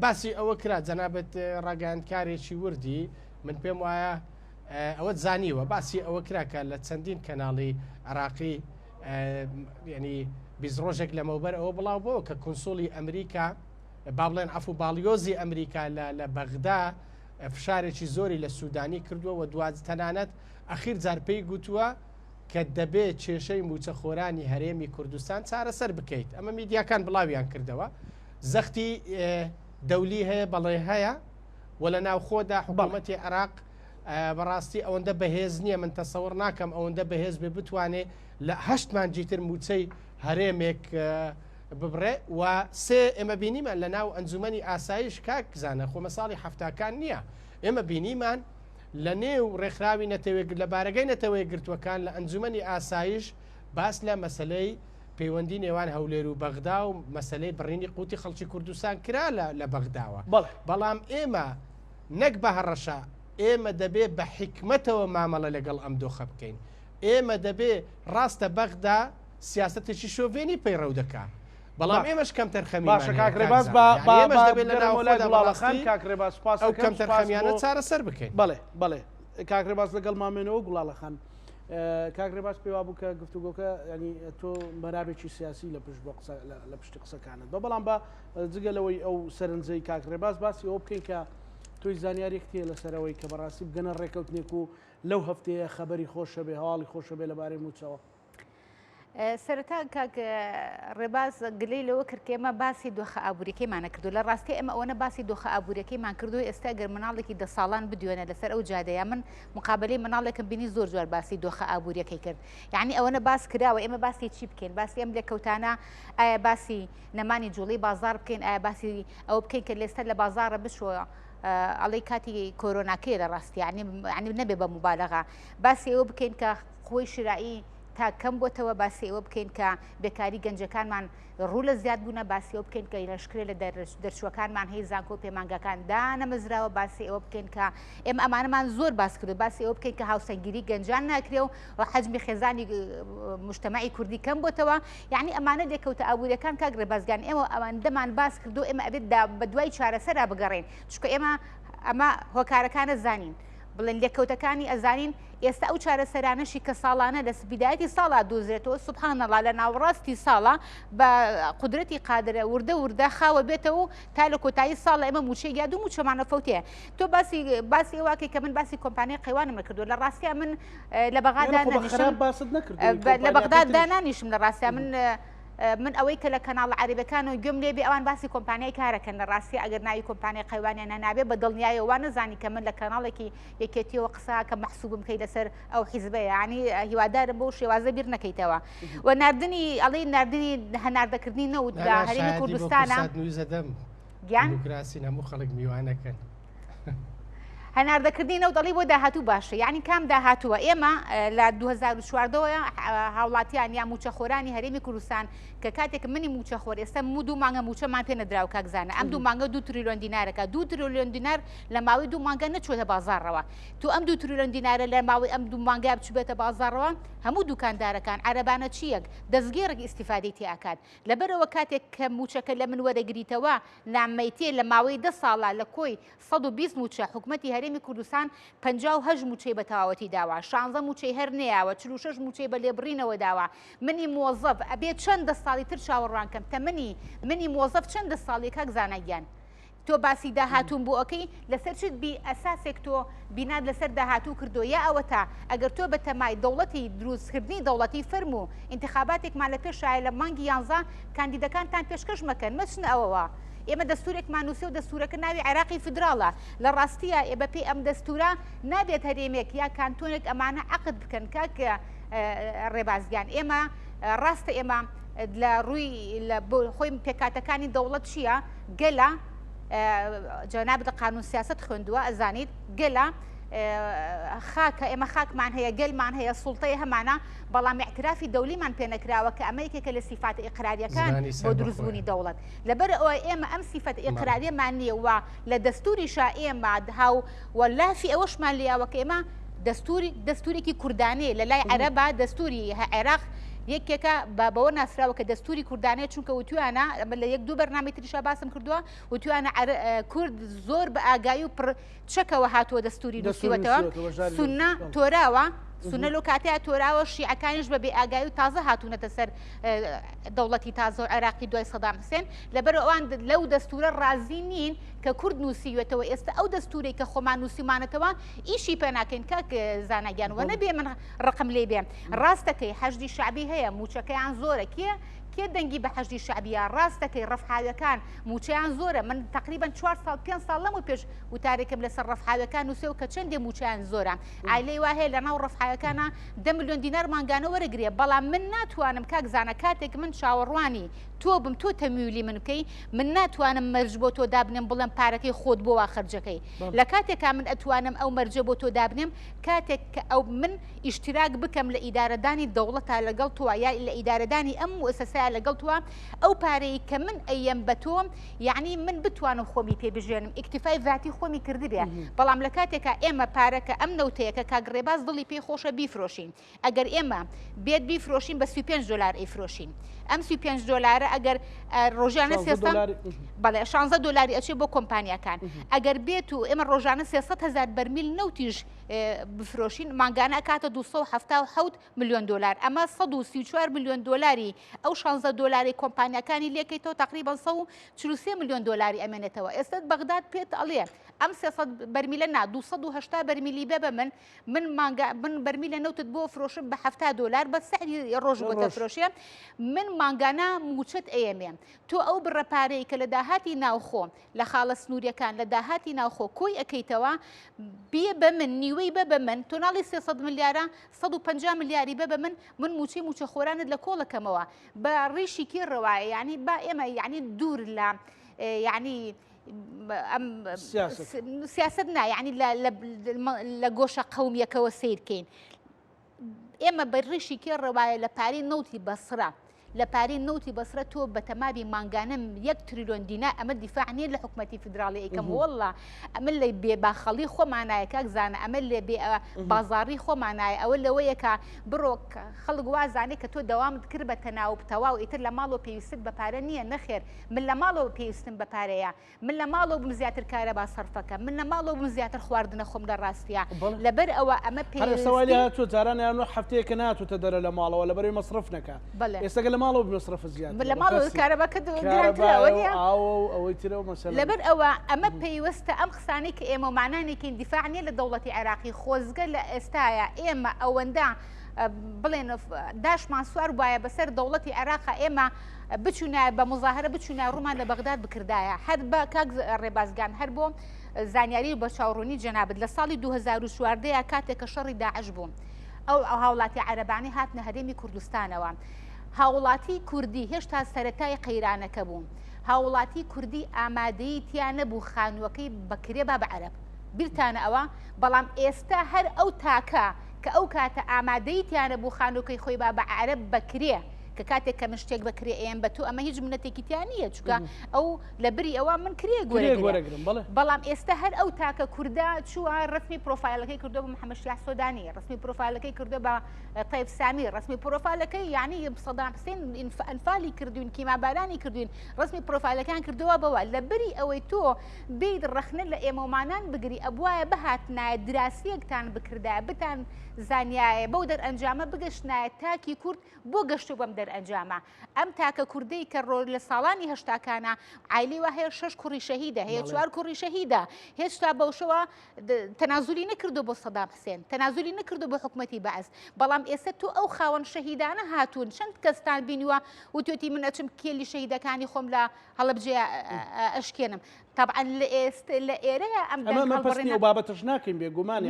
باسی ئەوە کرا جەنابەت ڕاگەاندکارێکی وردی من پێم وایە ئەوە زانیوە باسی ئەوە کراکە لە چەندین کەناڵی عراقی ینی بیزڕۆژێک لەمەوبەر ئەوە بڵاو بۆ کە کۆنسۆلی ئەمریکا با بڵێن ئەفو باڵیۆزی ئەمریکا لە بەغدا فشارێکی زۆری لە سوودانی کردووە و دوات تەنانەت ئەخیر جارپەی گوتووە کە دەبێت کێشەی موچەخۆرانی هەرێمی کوردستان چارەسەر بکەیت ئەمە میدیاکان بڵاویان کردەوە زەختی دەولی هەیە بەڵێ هەیە و لە ناوخۆدا حکوومەتی عێراق بەڕاستی ئەوەندە بەهێز نییە من تەسەوەر ناکەم ئەوەندە بەهێز بێ بتوانێت لە 8 مانجیتر موچەی هەرێمێک ببڕێ و سێ ئێمە بینیمان لە ناو ئەنجومەنی ئاسایش کاکزانە خۆمە ساڵی هەفتاکان نییە ئێمە بینیمان لە نێو ڕێکخراوی لە بارگەی نەتەوەی گرتوەکان لە ئەنجومەنی ئاسایش باس لە مەسلەی پەیوەندی نێوان هەولێر و بەغدا و مەسلەی بڕینی قوتی خەڵکی کوردستان کرا لە بەغداوە بەڵام ئێمە نەک بە هەڕەشە ئێمە دەبێ بە حکمەتەوە مامەڵە لەگەڵ ئەم دۆخە بکەین ئێمە دەبێ ڕاستە بەغدا سیاستێکی شۆڤێنی پەیڕەو دەکا بەڵام ئێمەش کەم تەرخەمی باشە کاکرێباس ئەو کەم تەرخەمیانە چارەسەر بکەین بەڵێ کاکرێباس لەگەڵ مامێنەوە گوڵاڵەخان کاکرێباس پێوا بوو کە گفتوگۆکە ینی تۆ بەرابێکی سیاسی لە پشتی قسەکانت بەڵام بە جگەلەوەی ئەو سەرنجەی کاکرێباس باسی ئەو بکەین کە تۆی زانیارێک تێ لەسەرەوەی کە بەڕاستی بگەنە ڕێکەوتنێک و لەو هەفتەیە خەبەری خۆشە بێ هەواڵی خۆشە بێ لەبارەی موچەوە سەرەتا کاک ڕێباز گلەی لەوە کرد کە ئێمە باسی دۆخە ئابوووریەکەیمانە کردو لە ڕاستی ئەمە ئەوەنە باسی دۆخە ئابوووریەکەیمان کردو ئێستا گەر مناڵێکی 10 ساڵان بدوێنە لەسەر ئەو جادەیە من مقابلەی مناڵێکم بینی زۆر جوار باسی دۆخە ئابوووریەکەی کرد یعنی ئەوەنە باس کراوە ئێمە باسی چی بکەین باسی ئەم لێکەوتانە ئایا باسی نەمانی جوڵی بازار بکەین ئایا باسی ئەوە بکەین کە لێستە لە بازارە بشوە ئەڵی کاتی کۆرۆناکەی لە ڕاستی ینی نەبێ بە مبالغە باسی ئەوە بکەین کە خۆی شرایی تا کەم بۆتەوە باسی ئەوە بکەین کە بێکاری گەنجەکانمان ڕوو لە زیاد بوونە باسی ئەوە بکەین کە لەشکرێ لە دەرچووەکانمان هەیە زانکۆ پەیمانگەکان دانەمەزراوە باسی ئەوە بکەین کە ئێمە ئەمانەمان زۆر باس کرد باسی ئەوە بکەین کە هاوسەنگیری گەنجان ناکرێ و حەجمی خێزانی مجتەمەعی کوردی کەم بۆتەوە یعنی ئەمانە لێکەوتە ئابوووریەکان کاک ڕێبازگان ئێمە ئەوەندەمان باس کردو ئێمە ئەبێت بە دوای چارەسەرا بگەڕێن چونکە ئەمە هۆکارەکانە زانین بڵێن لێکەوتەکانی ئەزانین ئێستا ئەو چارەسەرانەشی کە ساڵانە لە سبیدایەتی ساڵا دۆزرێتەوە سوبحانەڵڵا لە ناوڕاستی ساڵا بە قودرەتی قادرە وردە خاوە بێتەوە تا لە کۆتایی ساڵ ئێمە موچەی یا دوو موچەمانە فەوتەیە تۆ باسی ئێواکەی کە من باسی کۆمپانیای قەیوانم کردو لە ڕاستیە من لە بەغدا دانانیشم لە ڕاستیە من ئەوەی کە لە کەناڵ عەرەبیەکان و گوێم لێبێ ئەوان باسی کۆمپانیای کارەکەن لە ڕاستی ئەگەر ناوی کۆمپانیای قەیوانیان نابێ بە دڵنیایە وان نزانی کە من لە کەناڵێکی یەکێتیەوە قسا کە مەحسوبم کەی لەسەر ئەو حیزبەیە ینی هیوادارم بەو شێوازە بیر نەکەیتەوە و ناردنی ئەڵێ ناردنی هەناردەکردنی نەوت لە هەرێمی کوردستانە دیموکراسی هەموو خەڵک میوانەکەن هەناردەکردنی نەوتەڵی بۆ داهاتوو باشە یعنی کام داهاتووە ئێمە لە 2014 هاوڵاتیان یا موچەخۆرانی هەرێمی کوردستان کە کاتێک منی موچەخۆر ئێستا دوو مانگە موچەمان پێ نەدراو کاکزانە ئەم دوو مانگە 2 تریلیۆن دینارەکە 2 تریلیۆن دینار لە ماوەی دوو مانگە نەچوێتە بازاڕەوە تو ئەم 2 تریلیۆن دینارە لە ماوەی ئەم دوو مانگە بچبێتە بازاڕەوە هەموو دوکاندارەکان عەرەبانە چیەک دەستگێڕێکی ئیسیفادەی تێ ئاکات لەبەرەوە کاتێک کە موچەکە لە من وەرەگریتەوە نامەیتێ لە ماوەی 10 ساڵە لە کۆی 120 موچە حکوومەتی هەرێمی کوردستان 58 موچەی بە تەواوەتی داوە 16 موچەی هەر نەیاوە 46 موچەی بە لێبڕینەوە داوە منی مۆزەف ئەبێت چەندە ساڵی تر چاوەڕوان کەم تەمەنی منی مۆزەف چەندە ساڵی کاک زانایان تۆ باسی داهاتوون بۆ ئەوکەی لەسەر چیت بی ئەساسێک تۆ بینات لەسەر داهاتوو کردو یا ئەوە تا ئەگەر تۆ بە تەمای دەوڵەتی دروستکردنی دەوڵەتی فەرموو انتخاباتێکمان لە پێشایە لە مانگی 11 کاندیدەکانتان پێشکەش مەکەن مەچنە ئەوەوە ئێمە دەستورێکمان نووسێ و دەستورەکە ناوی عێراقی فدراڵە لە ڕاستیە ئێ بەپێی ئەم دەستورە نابێت هەرێمێک یا کانتۆنێک ئەمانە عقد بکەن کاکە ڕێبازیان ئێمە ڕاستە ئێمە لە ڕووی خۆی پێکاتەکانی دەوڵەت چییە گەلە جەناب قانون سیاست خوێندووە ئەزانیت گەلە خاکە ئێمە خاکمان هەیە گەلمان هەیە سوڵتەیە هەمانە بەڵام اعترافی دەولیمان پێ نەکراوە کە ئەمە یەکێکە لە سیفاتە ئیقراریەکان بۆ دروستبوونی دەوڵەت لەبەر ئەوە ئێمە ئەم سیفەت ئیقراریەمان نییە و لە دەستوریشا ئێمە هاو وەلافی ئەوەشمان لیاوە کە ئێمە دەستورێکی کوردانەیە لە لای عەرەبا دەستوری عێراق یەکێکە بەوە ناسراوە کە دەستوری کوردانەیە چونکە وتوانە لە یەک دوو بەرنامەی تریشا باسم کردووە وتوانە کورد زۆر بە ئاگایی و چەکەوە هاتووە دەستوری نووسیوەتەوە سونە تۆراوە سونە لۆ کاتەیە تۆراوە شیعەکانیش بە بێ ئاگایی و تازە هاتوونەتە سەر دەوڵەتی تازە و عێراقی دوای سەدام حوسێن لەبەر ئەوان لەو دەستورە ڕازی نین کە کورد نووسیوێتەوە ئێستا ئەو دەستورێک کە خۆمان نووسیمانەتەوە ئیشی پێ ناکەین کاک زانایانوە نەبێ من ڕقم لێ بێ ڕاستەکەی حەشدی شعبی هەیە موچەکەیان زۆرە کێ دەنگی بە حەشدی شعبیە ڕاستەکەی ڕەفحاوەکان موچەیان زۆرە من تقریبان 4 ساڵ 5 ساڵ لەمە پێش وتارێکم لەسەر ڕەفحاوەکان نووسێ و کە چەندێ موچیان زۆرە ئایلەی وا هەیە لەناو ڕەفحاوەکانە 10 ملیۆن دینار مانگانە وەرەگرێ بەڵام من ناتوانم کاک زانە کاتێک من چاوەڕوانی تۆ بم تۆ تەمیولی من بکەی من ناتوانم مەرج بۆ تۆ دابنم بڵێم پارەکەی خۆت بۆ وا خەرجەکەی لە کاتێکا من ئەتوانم ئەو مەرجە بۆ تۆ دابنم کاتێک کە ئەو من ئیشتراک بکەم لە ئیدارەدانی دەوڵەتە لەگەڵ توە یا لە ئیدارەدانی ئەم مؤسسەیە لەگەڵ توە ئەو پارەی کە من ئەیەم بە تۆم یعنی من بتوانم خۆمی پێ بژێنم ئیکتیفای ذاتی خۆمی کردبێ بەڵام لە کاتێکە ئێمە پارەکە ئەم نەوتەیەکە کاگڕێباز دڵی پێی خۆشە بیفرۆشین ئەگەر ئێمە بێت بیفرۆشین بە 35 دلار ئەیفرۆشین ئەم 35 دلار ئەگەر ڕۆژانە 300 بەڵێ 16 دلاری ئەچێ بۆ کۆمپانیەکان ئەگەر بێت و ئێمە ڕۆژانە 300,000 بەرمیل نەوتیش بفرۆشین مانگانە کاتە 277 ملیۆن دلار ئەمە 134 ملیۆن دلاری ئەو 16 دلاری کۆمپانیەکانی لێکەیتەوە تقریبا 143 ملیۆن دلاری ئەمێنێتەوە ئێستا بەغداد پێت ئەڵێ ئەم 300 بەرمیلە نا 280 بەرمیلی بێ بە من بەرمیلە نەوتت بۆ فرۆشم بە 70 دلار بە سعری ڕۆژ بۆ دەفرۆشێ من مانگانە موچەت ئێمێ تۆ ئەو بڕەپارەی کە لە داهاتی ناوخۆ لە خاڵە سنووریەکان لە داهاتی ناوخۆ کۆی ئەەکەیتەوە بێ بە من نیوەی بە من تۆ ناڵی 300 ملیارە 150 ملیاری بە من موچە خۆرانت لە کۆڵەکەمەوە بە ڕیشیکی ڕەوایە یعنی با ئێمە یعنی دوور لە یعنی سیاست نا یعنی لە گۆشە قەومیەکەوە سیرکەین ئێمە بە ڕیشیکی ڕەوایە لە پارەی نەوتی بەسرە لە پارەی نەوتی بەسرە تۆ بە تەمابی مانگانم 1 تریلیۆن دینار ئەمە دیفاع نیە لە حکوومەتی فدراڵی ئەیکەم وەڵڵا ئەمە لە بێ باخەڵی خۆمانایە کاک زانە ئەمە لێ بێ بازاڕی خۆمانایە ئەوە لەوەیەکە بڕۆ خەڵک وازانێ کە تۆ دەوامت کرد بە تەناو بتەواو ئیتر لە ماڵەوە پێویستت بە پارە نییە نەخێر من لە ماڵەوە پێویستم بە پارەیە من لە ماڵەوە بم زیاتر کارە با سەرفەکە من لە ماڵەوە بم زیاتر خواردنە خۆم لە ڕاستیە لەبەر ئەوە ئەمە پێویستی تۆ جارانیان هەفتەیەکە ناتوتە دەرە لە ماڵەوە لەبەری مەصرف نەکە ئێستا لە ماڵەوە بمەصرف زیاد لە ماڵەوە کارەباکە ئەوەی ترەوە مەسەلا لەبەر ئەوە ئەمە پێیوەستە ئەم قسانەی کە ئێمە مانانێکین دیفاع نیە لە دەوڵەتی عێراقی خۆزگە لە ئێستاە ئێمە ئەوەندە بڵێن داشمان سوار وایە بەسەر دەوڵەتی عێراقا ئێمە بچوونە بە مزاهرە بچوونە ڕوومان لە بەغداد بکردایە هەر بە کاک ڕێبازگان هەر بۆ زانیاری بە چاوڕوونی جەنابەت لە ساڵی 2014 کاتێک کە شەڕی داعش بوو ئەو هاوڵاتی عەرەبانی هاتنە هەرێمی کوردستانەوە هاوڵاتی کوردی هێشتا سەرەتای قەیرانەکە بوو هاوڵاتی کوردی ئامادەی تیان نەبوو خانووەکەی بەکرێ با بە عەرەب بیرتانە ئەوە بەڵام ئێستا هەر ئەو تاکە کە ئەو کاتە ئامادەیتیانە بوو خانووکەی خۆی با بە عەرەب بکرێ کە کاتێک کە من شتێک بکرێ ئێم بە تو ئەمە هیچ منەتێکیتیان نییە چکە ئەو لە بری ئەوە من کرێ گوەرەگرم بەڵام ئێستا هەر ئەو تاکە کووردا چووە ڕسمی پرۆفایلەکەی کردو بە محەممەد شیاع سۆدانی ڕسمی پرۆفایلەکەی کردو بە طیب سامی ڕسمی پرۆفایلەکەی یعنی سەدام حوسێن ئەنفالی کردوین کیمابارانی کردوین ڕسمی پرۆفایلەکان کردووە بەوە لە بری ئەوەی تۆ بیت ڕخنە لە ئێمەمانان بگری ئەبواە بەهاتنایە دراسیەکتان بکردایە بتان زانایە بەو دەرئەنجامە بگەشتنایە تاکی کورد بۆ گەشت بەم دەرئەنجامە ئەم تاکە کوردەی کە ڕۆ لە ساڵانی هەشتاکانە عیلی وە هەیە 6 کوڕی شەهیدە هەیە 4 کوڕی شەهیدە هێشتا بەوشەوە تەنازولی نەکردو بۆ سەدام حوسێن تەنازولی نەکردو بۆ حکومەتی بەعز بەڵام ئێستا تو ئەو خاوەن شەهیدانە هاتوون چەند کەستان بینیوە وتوێتی من ئەچم کێلی شەهیدەکانی خۆم لە هەڵەبجێ ئەشکێنم طبعا لە ئێستا لە ئێرەیە ئەم بەپسنی و بابەتەش ناکەین بێگومانی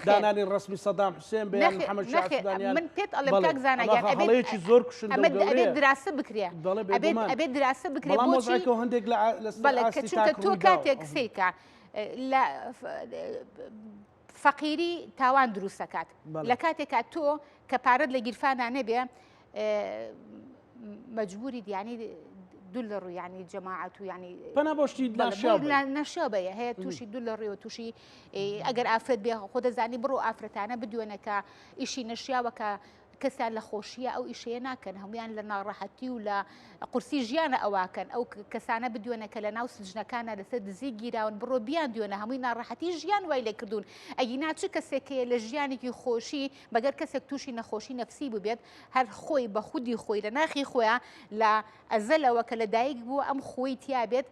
دانانی ڕسمی سەدام حوسێن بێن محەممەد شیاع سودانیان من پێت ئەڵێم کاک زانایان هەڵەیەکی زۆر کوشن ئەبێت دراسە بکرێ ئەبێت دراسە بکرێ بۆچی هەندێک بەڵێ چونکە تۆ کاتێک سیکە لە فەقیری تاوان دروستەکات لە کاتێکا تۆ کە پارەت لە گیرفانە نەبێ مەجبوری دیانی دوو لە ڕوو ینی جەماعەت و ینی پەنا بۆشتی نەشابەیە هەیە تووشی دوو لە ڕێوە تووشی ئەگەر ئافرەت بێ خۆ دەزانی بڕۆ ئافرەتانە بدوێنەکە ئیشی نەشیاوەکە کەسیان لە خۆشیە ئەو ئیشەیە ناکەن هەمویان لە ناڕەحەتی و لە قورسی ژیانە ئەواکەن ئەو کەسانە بدوێنەکە لە ناو سجنەکانە لەسەر دزی گیراون بڕۆ بیان دوێنە هەمووی ناڕەحەتی ژیان وای لێ کردوون ئەگینا چ کەسێکەیە لە ژیانێکی خۆشی بەگەر کەسێک تووشی نەخۆشی نەفسی ببێت هەر خۆی بە خودی خۆی لە ناخی خۆیان لە ئەزەلەوە کە لە دایک بووە ئەم خۆی تیا بێت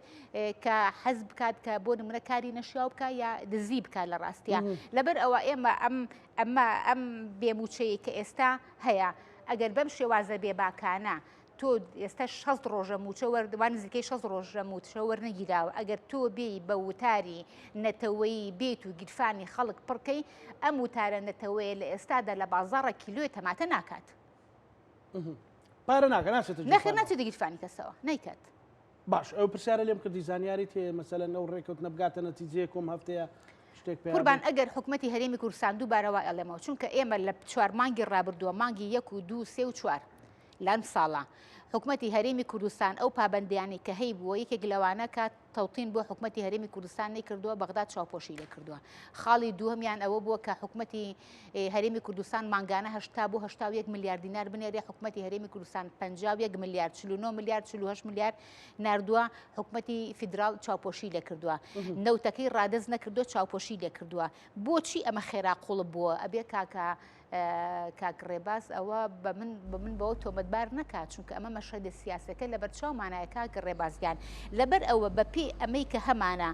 کە حەز بکات کە بۆ نمونە کاری نەشیاو بکە یا دزی بکات لە ڕاستیە لەبەر ئەوە ئێمە ئەم بێموچەیە کە ئێستا هەیە ئەگەر بەم شێوازە بێ باکانە تۆ ئێستا 6 ڕۆژە موچە وەردوان نزیکەی 6 ڕۆژە موچە وەرنەگیراوە ئەگەر تۆ بێی بە وتاری نەتەوەی بێت و گیرفانی خەڵک پڕکەی ئەم وتارە نەتەوەیە لە ئێستادا لە بازاڕە کیلۆی تەماتە ناکات پارە ناکە ناچێت گیرفانی کەسەوە نەیکات باش ئەو پرسیارە لێم کردی زانیاری تێ مەسەلەن ئەو ڕێکەوت نەبگاتە نەتیجەیە کۆم هەفتەیە قوربان ئەگەر حکومەتی هەرێمی کوردستان دووبارەوە ئەڵێمەوە چونکە ئێمە لە 4 مانگی ڕابردووە مانگی 1 و 2 3 و 4 لەم ساڵە حکومەتی هەرێمی کوردستان ئەو پابەندیانی کە هەی بووە یەکێک لەوانە کات تەوتین بۆ حکومەتی هەرێمی کوردستان نەکردووە بەغداد چاوپۆشی لێ کردووە خاڵی دووهەمیان ئەوە بووە کە حکومەتی هەرێمی کوردستان مانگانە 81 میلیارد دینار بنێرێ حکومەتی هەرێمی کوردستان 51 میلیارد 49 میلیارد 48 میلیارد ناردووە حکومەتی فیدرال چاوپۆشی لێ کردووە نەوتەکەی ڕادەز نەکردووە چاوپۆشی لێ کردووە بۆچی ئەمە خێرا قوڵ بووە ئەبێ کاک ڕێباز ئەوە بە من بەوە تۆمەتبار نەکات چونکە ئەمە مەشهدە سیاسەکە لەبەر چاومانایە کاک ڕێبازیان لەبەر ئەوە بەپێی ئەمەی کە هەمانە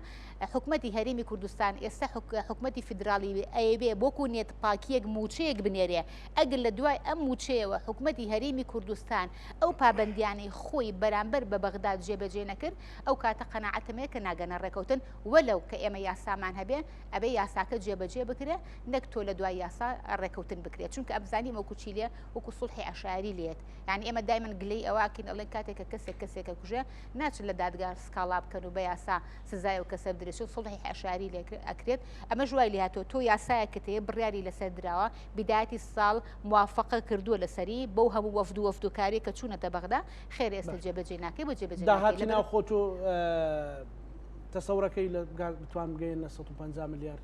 حکومەتی هەرێمی کوردستان ئێستا حکومەتی فیدرالی ئەیبێ بۆکو نێت پاکیەک موچەیەک بنێرێ ئەگەر لە دوای ئەم موچەیەوە حکومەتی هەرێمی کوردستان ئەو پابەندیانی خۆی بەرامبەر بە بەغداد جێبەجێ نەکرد ئەو کاتە قەناعەتمەیە کە ناگەنە ڕێکەوتن وەلەو کە ئێمە یاسامان هەبێ ئەبێ یاساکە جێبەجێ بکرێ نەک تۆ لە دوای یاسا ڕێکەوتن بکرێت چونکە ئەبزانی وەکو چی لێ وەکو سوڵحی عەشایری لێت یعنی ئێمە دایمەن گلەی ئەواکەین ئەڵێن کاتێکە کەسێکە کوژێ ناچن لە دادگار سکاڵا بکەن و بە یاسا سزای و کەسە بدرێت و سوڵحی عەشایری لێ ئەکرێت ئەمە ژوای لێ هاتۆ تۆ یاسایەکە هەیە بڕیاری لەسەر درراوە بیدایەتی ساڵ موافقە کردووە لەسەری بەو هەموو وەفدوکاری کە چوونەتە بەغدا خێر ئێستا جێبەجێ ناکەی بۆ جێبەجێ داهاتی ناو خۆت و تەسەورەکەی لە بتوان بگەین 150 میلیارد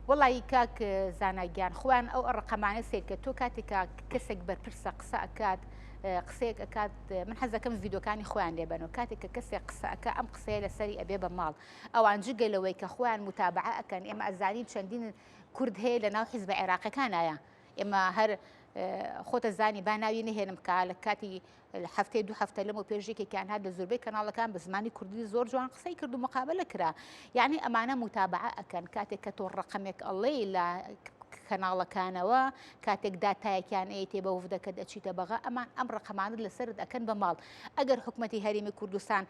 وڵی کاک زاناگیان خوان ئەو ڕقەمانە سیر کە تۆ کاتێکا کەسێک بەرپرسە قسە ئەکات قسەیەک ئەکات من حەزەکەم ڤیدۆکانی خۆیان لێبنەوە کاتێککە کەسێک قسەکە ئەم قسەیە لەسەری ئەبێ بە ماڵ ئەوان جگەلەوەی کە خۆیان متابعە ئەکەن ئێمە ئەزانین چەندین کورد هەیە لە ناو حیزب عێراقیەکانایە ئێمە هەر خۆتە زانی با ناوی نهێنم کە لە کاتی هەفتەی 2 هەفتە لەمە پێشێکێکیان هات لە زۆربەی کەناڵەکان بە زمانی کوردی زۆر جوان قسەی کرد و مقابلە کرا یعنی ئەمانە متابعە ئەکەن کاتێک کە تۆ ڕقەمێک ئەڵێ لە کەناڵەکانەوە کاتێک داتایەکیان ئەیتێ بە وفدەکە دەچیتە بەغا ئەمان ئەم ڕقەمانت لەسرت ئەکەن بە ماڵ ئەگەر حکومەتی هەرێمی کوردستان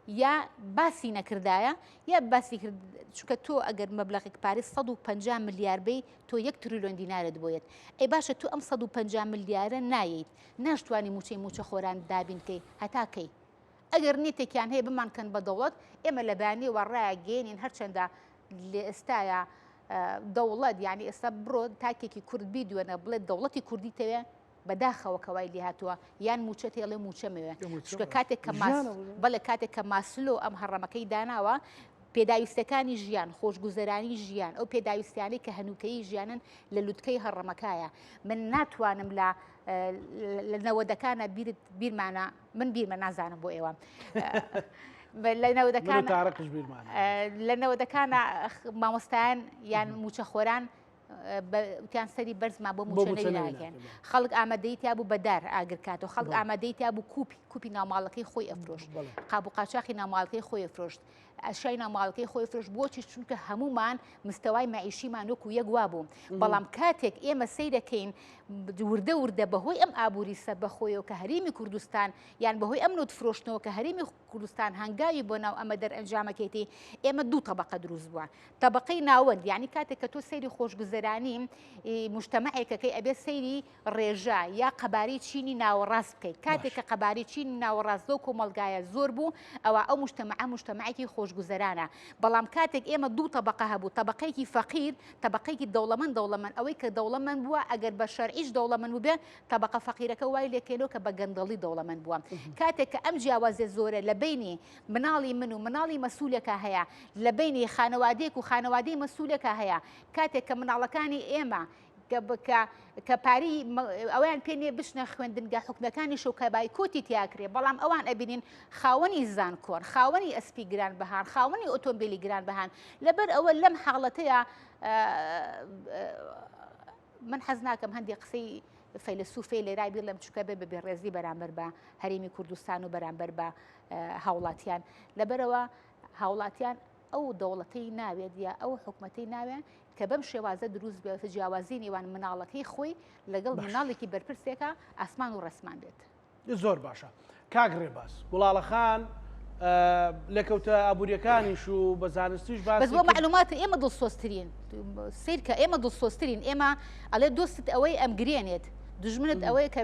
یا باسی نەکردایە یا باسی کرد چونکە تۆ ئەگەر مەبلەغێک پارێ 150 میلیارد بی تۆ 1 تریلیۆن دینارت بۆیت ئەی باشە تو ئەم 150 میلیارە ناییت ناشتوانی موچە خۆران دابینکەی هەتاکەی ئەگەر نیتێکیان هەیە بمانکەن بە دەوڵەت ئێمە لە بەیانی وەڕایە گەێنین هەرچەندە لە ئێستاە دەوڵەت یعنی ئێستا بڕۆ تاکێکی کورد بیدوێنە بڵێت دەوڵەتی کوردی تەوێ بەداخەوەکەوای لێ هاتووە یان موچە تێڵێ موچەمەوێ چکە کاتێک کە بەڵێ کاتێک کە ماسلۆ ئەم هەڕەمەکەی داناوە پێداویستەکانی ژیان خۆشگوزەرانی ژیان ئەو پێداویستیانەی کە هەنووکەی ژیانن لە لوتکەی هەڕەمەکایە من ناتوانم لە نەوەدەکانە بیرمانە من بیرمە نازانم بۆ ئێوە لە نەوەدەکانە مامۆستایان یان موچەخۆران وتیان سەری بەرزمان بۆ موچە ناکەن خەڵک ئامادەیتیا بوو بەدار ئاگرکاتەوە خەڵک ئامادەیتیا بوو کوپی ناوماڵەکەی خۆی ئەفرۆشت قابوو قاچاقی ناوماڵەکەی خۆی ئەفرۆشت ئەشای ناوماڵەکەی خۆی فرۆشت بۆچی چونکە هەمومان مستەوای مەعیشیمان وەکو یەک وا بوو بەڵام کاتێک ئێمە سەی دەکەین وردە بەهۆی ئەم ئابووری سەربەخۆیەوە کە هەرێمی کوردستان یان بەهۆی ئەم نوت فرۆشتنەوە کە هەرێمی کوردستان هەنگاوی بۆ ناو ئەمە دەرئەنجامەکەیتی ئێمە دوو تەبقە دروست بووە تەبقەی ناوەند یعنی کاتێک کە تۆ سەیری خۆشگوزەرانی مجتەمەعێکەکەی ئەبێ سەیری ڕێژە یا قەباری چینی ناوەڕاست بکەیت کاتێک کە قەباری چینی ناوەڕاست لەو کۆمەڵگایە زۆر بوو ئەوە ئەو مجتەمەعێکی خۆشگوزەرانە بەڵام کاتێک ئێمە دوو تەبقە هەبوو تەبقەیەکی فەقیر تەبقەیەکی دەوڵەمەند ئەوەی کە دەوڵەمەند بووە ئەگەر بە شەرعیش دەوڵەمەند بوو بێ تەبقە فەقیرەکە وای لێکێنەوە کە بە گەندەڵی دەوڵەمەند بووە کاتێک کە ئەم جیاوازە زۆرە لە بینی مناڵی من و مناڵی مەسوولەکە هەیە لە بینی خانەوادەیەک و خانەوادەی مەسوولەکە هەیە کاتێک کە مناڵەکانی ئێمە کە پاری ئەویان پێنێ بشنە خوێندنگە حکومەکانی شەوکەبای کۆتی تیاکرێ بەڵام ئەوان ئەبینین خاوەنی زانکۆر خاوەنی ئەسپی گران بەهان خاوەنی ئۆتۆمبیلی گران بەهان لەبەر ئەوە لەم حاڵەتەیە من حەز ناکەم هەندی قسەی فەیلسوفێ لێرای بیر لەم چووکە بێ بە بێڕێزی بەرامبەر بە هەرێمی کوردستان و بەرامبەر بە هاوڵاتیان لەبەرەوە هاوڵاتیان ئەو دەوڵەتەی ناوێت یا ئەو حکومەتەی ناوێت کە بەم شێوازە دروست بێت جیاوازی نێوان مناڵەکەی خۆی لەگەڵ مناڵێکی بەرپرسێکە ئاسمان و ڕسمان بێت زۆر باشە کاگڕێ باس گوڵاڵەخان لەکەوتە ئابوووریەکانیش و بە زانستیش باس بەس بۆ معلوماتە ئێمە دڵسۆزترین سیر کە ئێمە دڵسۆزترین ئێمە ئەڵێ دۆستت ئەوەی ئەم گرێنێت دژمنت ئەوەیە کە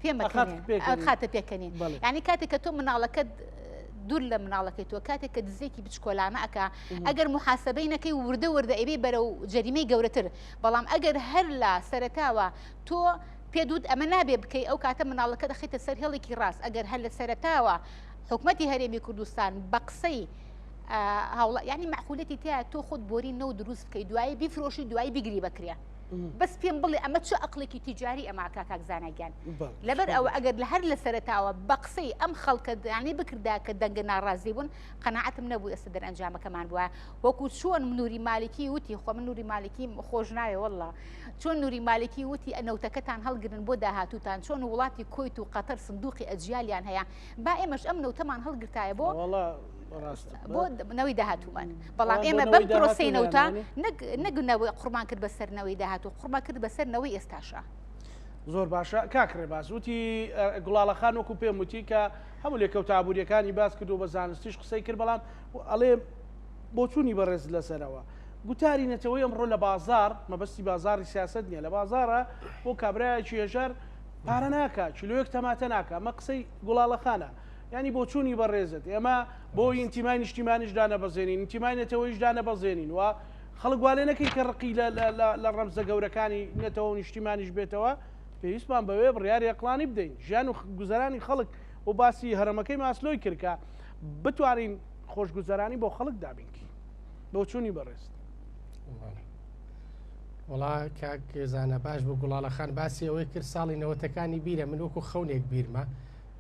پێمەخاتە پێکەنین یعنی کاتێک کە تۆ مناڵەکەت دوور لە مناڵەکەی تۆ کاتێک کە دزێکی بچکۆلانە ئەکا ئەگەر محاسبەی نەکەی وردە ئەبێ بەرە و جەریمەی گەورەتر بەڵام ئەگەر هەر لە سەرەتاوە تۆ پێدود ئەمە نابێ بکەی ئەو کاتە مناڵەکە دەخیتە سەر هێڵێکی ڕاست ئەگەر هەر لە سەرەتاوە حکومەتی هەرێمی کوردستان بە قسەی هاوڵات یعنی معقولەتی تایە تۆ خۆت بۆری نەو دروست بکەی دوایی بیفرۆشی دوایی بیگری بکرێ بەس پێم بڵێ ئەمە چه ئەقلێکی تیجاری ئەمە کاکزانەگیان لەبەر ئەوە ئەگەر لە هەر لە سەرەتاوە بە قسەی ئەم خەڵکە ینی بکردا کە دەنگە ناڕازی بوون قەناعەتم نەبوو ئێستا دەرئەنجامەکەمان بووە وەکو چۆن نووری مالکی وتی خۆ من نووری مالکی خۆش ناوێ وەڵڵا چۆن نووری مالکی وتی نەوتەکەتان هەڵگرن بۆ داهاتوتان چۆن وڵاتی کۆیت و قەتەر سندوقی ئەجیالیان هەیە با ئێمەش ئەم نەوتەمان هەڵگرتایە بۆ بۆ نەوەی داهاتوومان بەڵام ئێمە بەم پرۆسەی نەوتە نەگونەوەی قوربان کرد بەسەرنەوەی داهاتوو قوربان کرد بەسەرنەوەی ئێستاشە زۆر باشە کاکڕێ باس وتی گوڵاڵەخان وەکو پێم وتی کە هەموو لێکەوتە ئابوووریەکانی باس کرد و بە زانستیش قسەی کرد بەڵام ئەڵێ بۆ چوونی بەڕێز لەسەرەوە گوتاری نەتەوەی ئەمڕۆ لە بازار مەبەستی بازاری سیاست نییە لە بازارە بۆ کابرایەکی هێژار پارە ناکە چلوەیەک تەماتە ناکە ئەمە قسەی گوڵاڵەخانە ینی بۆ چوونی بەڕێزت ئێمە بۆ ئینتیمای نیشتیمانیش دانەبەزێنین ئینتیمای نەتەوەیش دانەبەزێنین و خەڵک والێ نەکەی کە ڕقی لە ڕەمزە گەورەکانی نێتەوە نیشتیمانیش بێتەوە پێویستمان بەوێ بڕیاری ئەقلانی بدەین ژیان و گوزەرانی خەڵک و باسی هەرەمەکەی ماسلۆی کردکە بتوانین خۆشگوزەرانی بۆ خەڵک دابینکی بۆ چوونی بەڕێز وڵا کاک زانە باش بۆ گوڵاڵەخان باسی ئەوەی کرد ساڵی نەوەتەکانی بیرە من وەکو خەونێک بیرمە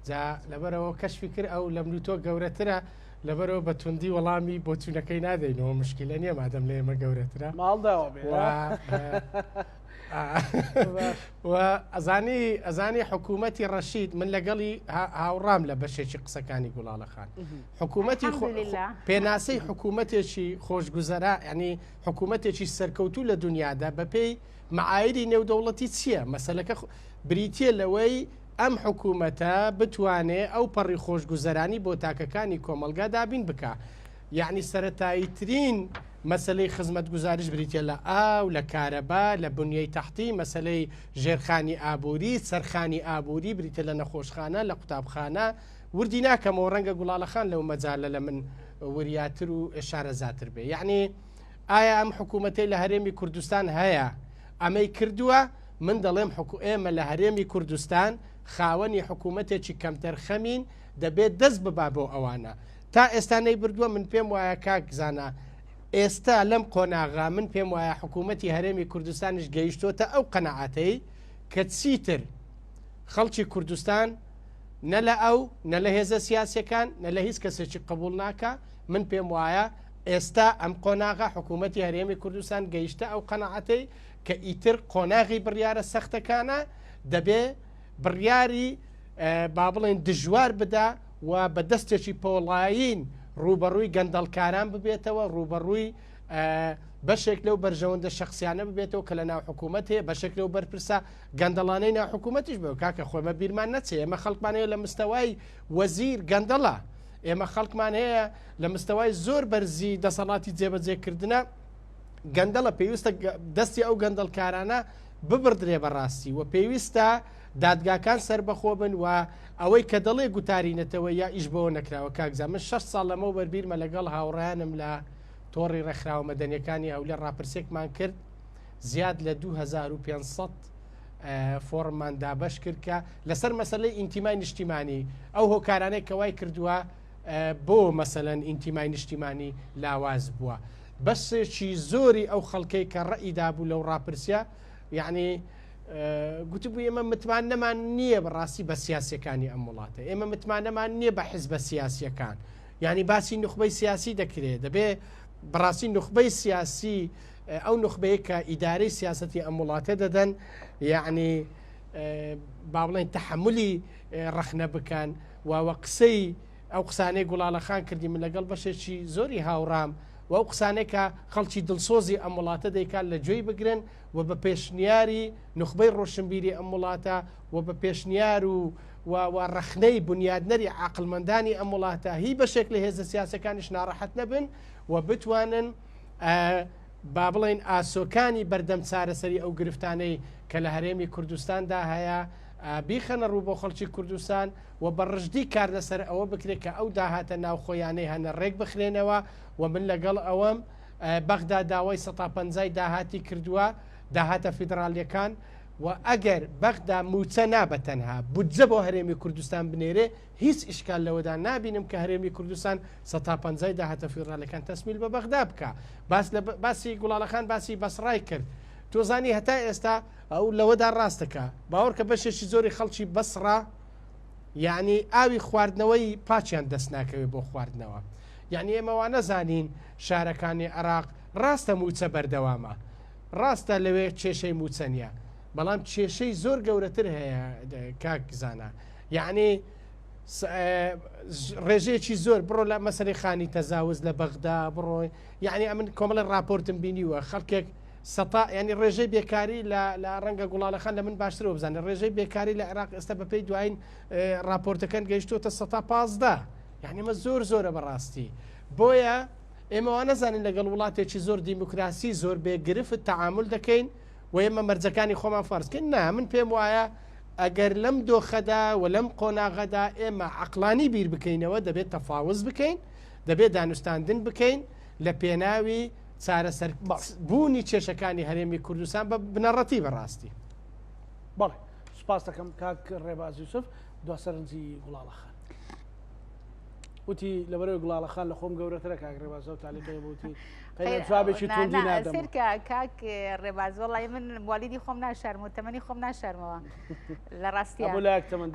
جا لەبەرەوە کەشفی کرد ئەو لە ملوتۆ گەورەترە لەبەرەوە بە توندی وەڵامی بۆ چوونەکەی نادەینەوە مشکلە نییە مادەم لە ئێمە گەورەترە ماڵداوە بێ و ئەزانی حکوومەتی ڕەشید من لەگەڵی هاوڕام لە بەشێکی قسەکانی گوڵاڵەخان حکوومەتی پێناسەی حکوومەتێکی خۆشگوزەرا ینی حکوومەتێکی سەرکەوتوو لە دنیادا بەپێی معایری نێودەوڵەتی چییە مەسەلەکە بریتە لەوەی ئەم حکوومەتە بتوانێت ئەو پەڕی خۆشگوزەرانی بۆ تاکەکانی کۆمەلگا دابین بکە یعنی سەرەتاییترین مەسلەی خزمەت گوزارش بریتە لە ئاو لە کارەبا لە بنیەی تەحتی مەسلەی ژێرخانی ئابووری سەرخانی ئابووری بریتە لە نەخۆشخانە لە قوتابخانە وردی ناکەمەوە ڕەنگە گوڵاڵەخان لەو مەجالە لە من وریاتر و ئێشارەزاتر بێ یعنی ئایا ئەم حکوومەتی لە هەرێمی کوردستان هەیە ئەمەی کردووە من دەڵێم ئێمە لە هەرێمی کوردستان خاوەنی حکوومەتێکی کەمتەرخەمین دەبێت دەست ببا بۆ ئەوانە تا ئێستانەی بردووە من پێم وایە کاکزانە ئێستا لەم قۆناغا من پێم وایە حکوومەتی هەرێمی کوردستانش گەیشتۆتە ئەو قەنەعاتەی کە چیتر خەڵکی کوردستان نە لە ئەو نە لە هێزە سیاسەکان نە لە هیچ کەسێکی قبول ناکە من پێم وایە ئێستا ئەم قۆناغا حکوومەتی هەرێمی کوردستان گەیشتە ئەو قەنەعاتەی کە ئیتر قۆناغی بڕیارە سەختەکانە دەبێ بڕیاری با بڵێن دژوار بدا و بە دەستێکی پۆڵایین ڕوبەڕووی گەندەڵکاران ببێتەوە ڕوبەڕووی بەشێک لەو بەرژەوەندە شخصیانە ببێتەوە کە لە ناو حکوومەت هەیە بەشێک لەو بەرپرسە گەندەڵانەی ناو حکوومەتیش بێ کاکە خۆمە بیرمان نەچێ ئێمە خەڵکمانەیە لە مستەوای وەزیر گەندەڵە ئێمە خەڵکمان هەیە لە مستەوای زۆر بەرزی دەسەڵاتی جێبەجێکردنە گەندەڵە پێویستە دەستی ئەو گەندەڵکارانە ببردرێ بەڕاستی و پێویستە دادگاکان سربەخۆ بن و ئەوەی کە دەڵێ گوتارینەتەوە یا ئیش بەوە نەکراوە کاکزا من 6 ساڵ لەمە بەربیرمە لەگەڵ هاوڕیانم لە تۆڕی ڕێکخراوە مەدەنیەکانی هەولێر ڕاپرسێکمان کرد زیاد لە 2500 فۆرممان دابەش کرد کە لەسەر مەسەلەی ئینتیمای نیشتیمانی ئەو هۆکارانەی کەوای کردووە بۆ مەسەلەن ئینتیمای نیشتیمانی لاواز بووە بەسێکی زۆری ئەو خەڵکەی کە ڕەئیدا بوو لەو ڕاپرسیە یعنی گوتبوو ئێمە متمانەمان نییە بەڕاستی بە سیاسەکانی ئەم وڵاتە ئێمە متمانەمان نییە بە حیزبە سیاسیەکان یعنی باسی نخبەی سیاسی دەکرێت دەبێ بەڕاستی نخبەی سیاسی ئەو نخبەیە کە ئیدارەی سیاسەتی ئەم وڵاتە دەدەن یعنی با بڵێن تەحملی ڕەخنە بکەن و قسەی ئەو قسانەی گوڵاڵەخان کردی من لەگەڵ بەشێکی زۆری هاوڕام و ئەو قسانێکە خەڵکی دڵسۆزی ئەم وڵاتە دەیکات لە گوێی بگرن و بە پێشنیاری نخبەی ڕۆشنبیری ئەم وڵاتە و بە پێشنیار و ڕەخنەی بنیادنەری عاقڵمەندانی ئەم وڵاتە هی بەشێک لە هێزە سیاسەکانیش ناڕەحەت نەبن و بتوانن با بڵێن ئاسۆکانی بەردەم چارەسەری ئەو گرفتانەی کە لە هەرێمی کوردستاندا هەیە بیخەنە ڕوو بۆ خەڵکی کوردستان و بە ڕژدی کار لەسەر ئەوە بکرێت کە ئەو داهاتە ناوخۆیانەی هەنە ڕێک بخرێنەوە و من لەگەڵ ئەوەم بەغدا داوای 150 داهاتی کردووە داهاتە فیدراالیەکان و ئەگەر بەغدا موچە نابەتەنها بودجە بۆ هەرێمی کوردستان بنێرێ هیچ ئیشکال لەوەدا نبینم کە هەرێمی کوردستان 150 داهاتە فیدراالیەکان تەسمیل بە بەغدا بکە باسی گوڵاڵەکان باسی بەسڕای کرد تۆزانی هەتا ئێستا ئەو لەوەدا ڕاستەکە باوەڕ کە بەشێکی زۆری خەڵکی بەسڕا یعنی ئاوی خواردنەوەی پاچیان دەست ناکەوێت بۆ خواردنەوە یعنی ئێمەوە نەزانین شارەکانی عێراق ڕاستە موچە بەردەوامە ڕاستە لەوێ کێشەی موچە نیە بەڵام کێشەی زۆر گەورەتر هەیە کاکزانە یعنی ڕێژەیەکی زۆر بڕۆ لە مەسەری خانی تەزاوز لە بەغدا بڕۆی یعنی ئەمن کۆمەڵی راپۆرتم بینیوە خەڵکێک ینی ڕێژەی بێکاری لە ڕەنگە گوڵاڵەخان لە من باشترەوە بزانێت ڕێژەی بێکاری لە عێراق ئێستا بەپێی دوایین راپۆرتەکان گەیشتۆتە 15 یعنی مە زۆر زۆرە بەڕاستی بۆیە ئێمەوە نەزانین لەگەڵ وڵاتێکی زۆر دیموکراسی زۆر بێگرفت تەعامل دەکەین و ئێمە مەرجەکانی خۆمان فارسکەین نا من پێم وایە ئەگەر لەم دۆخەدا و لەم قۆناغەدا ئێمە عەقلانی بیر بکەینەوە دەبێت تەفاوز بکەین دەبێت دانوستاندن بکەین لە پێناوی چارەسەر بوونی کێشەکانی هەرێمی کوردستان بە بنەڕەتی بەڕاستی بەڵێ سوپاس دەکەم کاک ڕێباز یوسف دواسەرنجی گوڵاڵەخان وتی لەبەرەوەی گوڵاڵەخان لە خۆم گەورەترە کاک ڕێبازە و تالیقەیە بوتی جوابێکی توندی نادەم کاک ڕێباز وەڵی من والیدی خۆم ناشارم و تەمەنی خۆم ناشارمەوە لە ڕاستیە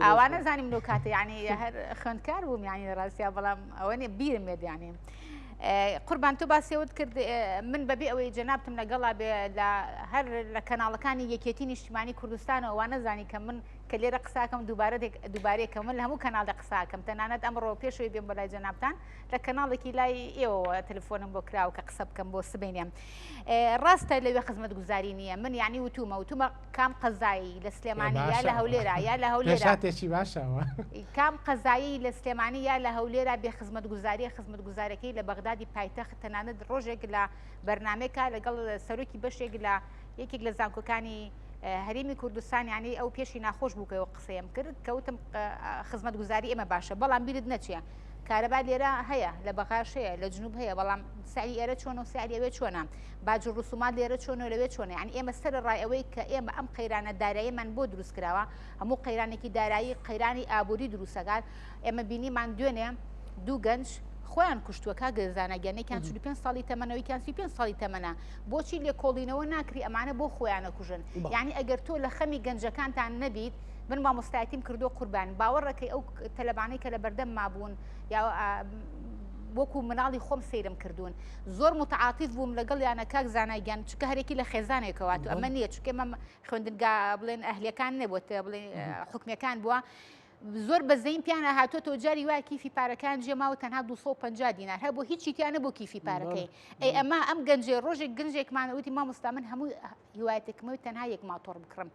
ئەوە نەزانیم لەو کاتە یعنی هەر خوێندکار بووم یعنی لە ڕاستیا بەڵام ئەوە بیرم لێت یعنی قوربان تۆ باسیەوت کرد من بەبێ ئەوەی جەنابتم لەگەڵا بێ لە هەر لە کەناڵەکانی یەکێتی نیشتیمانی کوردستانەوە وا نەزانی کە من کە لێرە قساکەم دووبارێکە من لە هەموو کەناڵدا قساکەم تەنانەت ئەمڕۆ پێشەوەی بێم بەلای جەنابتان لە کەناڵێکی لای ئێوە تەلەفۆنم بۆ کراوە کە قسە بکەم بۆ سبەینێم ڕاستە لەوێ خزمەتگوزاری نییە من یعنی وتومە کام قەزایی لە سلێمانی یا لە هەولێرە یا لە هەولێراتێکی باشەوە کام قەزایی لە سلێمانی یا لە هەولێرە بێ خزمەتگوزارەکەی لە بەغدادی پایتەخت تەنانەت ڕۆژێک لە بەرنمێکە لەگەڵ سەرۆکی بەشێک لە یەکێک لە زانکۆکانی هەرێمی کوردستان یعنی ئەو پێشی ناخۆش بووکەوە قسەیەم کرد کەوتم خزمەتگوزاری ئێمە باشە بەڵام بیرت نەچێ کارەبا لێرە هەیە لە بەغاش هەیە لە جنوب هەیە بەڵام سعی ئێرە چۆن و سعی ئەوێ چۆنە باج ڕسومات لێرە چۆن و لەوێ چۆنە یعنی ئێمە سەر ڕای ئەوەی کە ئێمە ئەم قەیرانە داراییمان بۆ دروست کراوە هەموو قەیرانێکی دارایی قەیرانی ئابووری دروستەکات ئێمە بینیمان دوێنێ دوو گەنج خۆیان کوشتووە کا گەزانەگەنێکیان 45 ساڵی تەمەنەوەیکیان 35 ساڵی تەمەنە بۆچی لێکۆڵینەوە ناکری ئەمانە بۆ خۆیانە کوژن یعنی ئەگەر تۆ لە خەمی گەنجەکانتان نەبیت من مامۆستایەتیم کردو قوربان باوەڕەکەی ئەو تەلەبانەی کە لە بەردەم مابوون یا وەکو مناڵی خۆم سەیرم کردوون زۆر متعاتیف بووم لەگەڵ یانە کاک زانایگەن چکە هەرێکی لە خێزانێکەوە تو ئەمە نییە چکە مە خوێندنگا بڵێن ئەهلیەکان نەبووە بڵێ حکومەکان بووە زۆر بەزەین پیانە هاتۆ تۆ جاری وای کیفی پارەکان جێماوە تەنها 250 دینار هەبوو هیچی تیانە بۆ کیفی پارەکەی ئەی ئەمە ئەم گەنجێ ڕۆژێک گەنجێکمانەوتی مامۆستا من هەموو هیوایەتێکمەوەی تەنها یەک ماتۆڕ بکڕم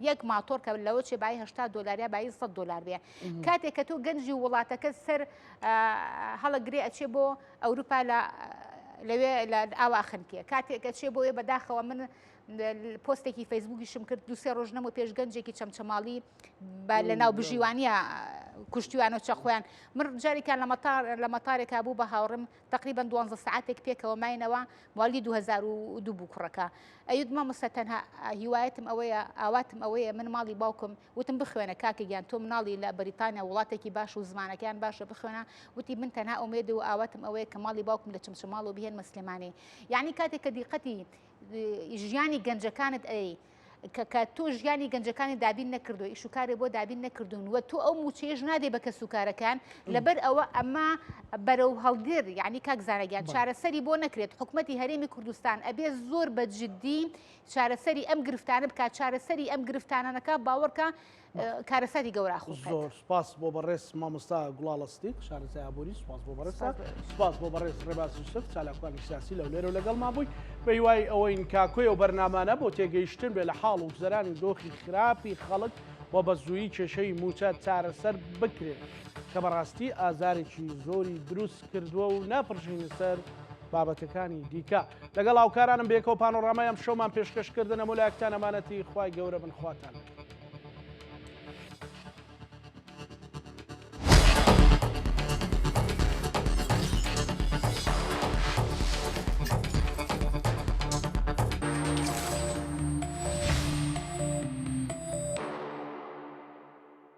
یەک ماتۆر کە لەوە چێ بای 80 دلار بای 100 دلار بێ کاتێک کە تۆ گەنجی وڵاتەکە سەر هەڵەگرێ ئەچێ بۆ ئەوروپا لەوێ لە ئاوا خنکێ کاتێک کە چێ بۆیە بەداخەوە من پۆستێکی فەیسبووکیشم کرد دوسێ ڕۆژ نەمە پێش گەنجێکی چەمچەماڵی لە ناو بژیوانیە کوشتیوان و چەخۆیان من جارێکیان لە مەتارێکا بوو بە هاوڕم تقریبا 12 ساعتێک پێکەوە ماینەوە موالی 2002 بوو کوڕەکە ئەیود مامۆستا تەنها هیوایەتم ئەوەیە ئاواتم ئەوەیە من ماڵی باوکم وتم بخوێنە کاکەگیان تۆ مناڵی لە بەریتانیا وڵاتێکی باش و زمانەکان باشە بخوێنە وتی من تەنها ئومێد و ئاواتم ئەوەیە کە ماڵی باوکم لە چمچماڵ و بهێن مسلمانی یعنی کاتێک کە دیقەتی ژیانی گەنجەکانت ئەی کە تۆ ژیانی گەنجەکانی دابین نەکردو ئیشوکارێ بۆ دابین نەکردوون وە تۆ ئەو موچێژ نادێ بە کەسوکارەکان لەبەر ئەوە ئەمە بەرەو هەڵگر یعنی کاک زانەگیان چارەسەری بۆ نەکرێت حکوومەتی هەرێمی کوردستان ئەبێ زۆر بەجددی چارەسەری ئەم گرفتانە بکات چارەسەری ئەم گرفتانەکە باوەڕکە کارەسەری گەورە زۆر سپاس بۆ بەڕێز مامۆستا گوڵاڵستیک شارەزای ئابووری سپاس بۆ بەڕێز سپاس بۆ بەڕێز ڕێباسی یوسف چالاکوانی سیاسی لەو لێرە لەگەڵ مابووی بە هیوای ئەوەی کاکۆی و بەرنامانە بۆ تێگەیشتن بێ لە حاڵ و زەرانی دۆخی خراپی خەڵک بۆ بەزوویی کێشەی موچە چارەسەر بکرێت کە بەڕاستی ئازارێکی زۆری دروست کردووە و ناپڕژینە سەر بابەتەکانی دیکە لەگەڵ هاوکارانم بێکەوە پانۆڕامای ئەم شەومان پێشکەشکردن هەموو لایەکتان ئەمانەتی خوای گەورە بن خواتان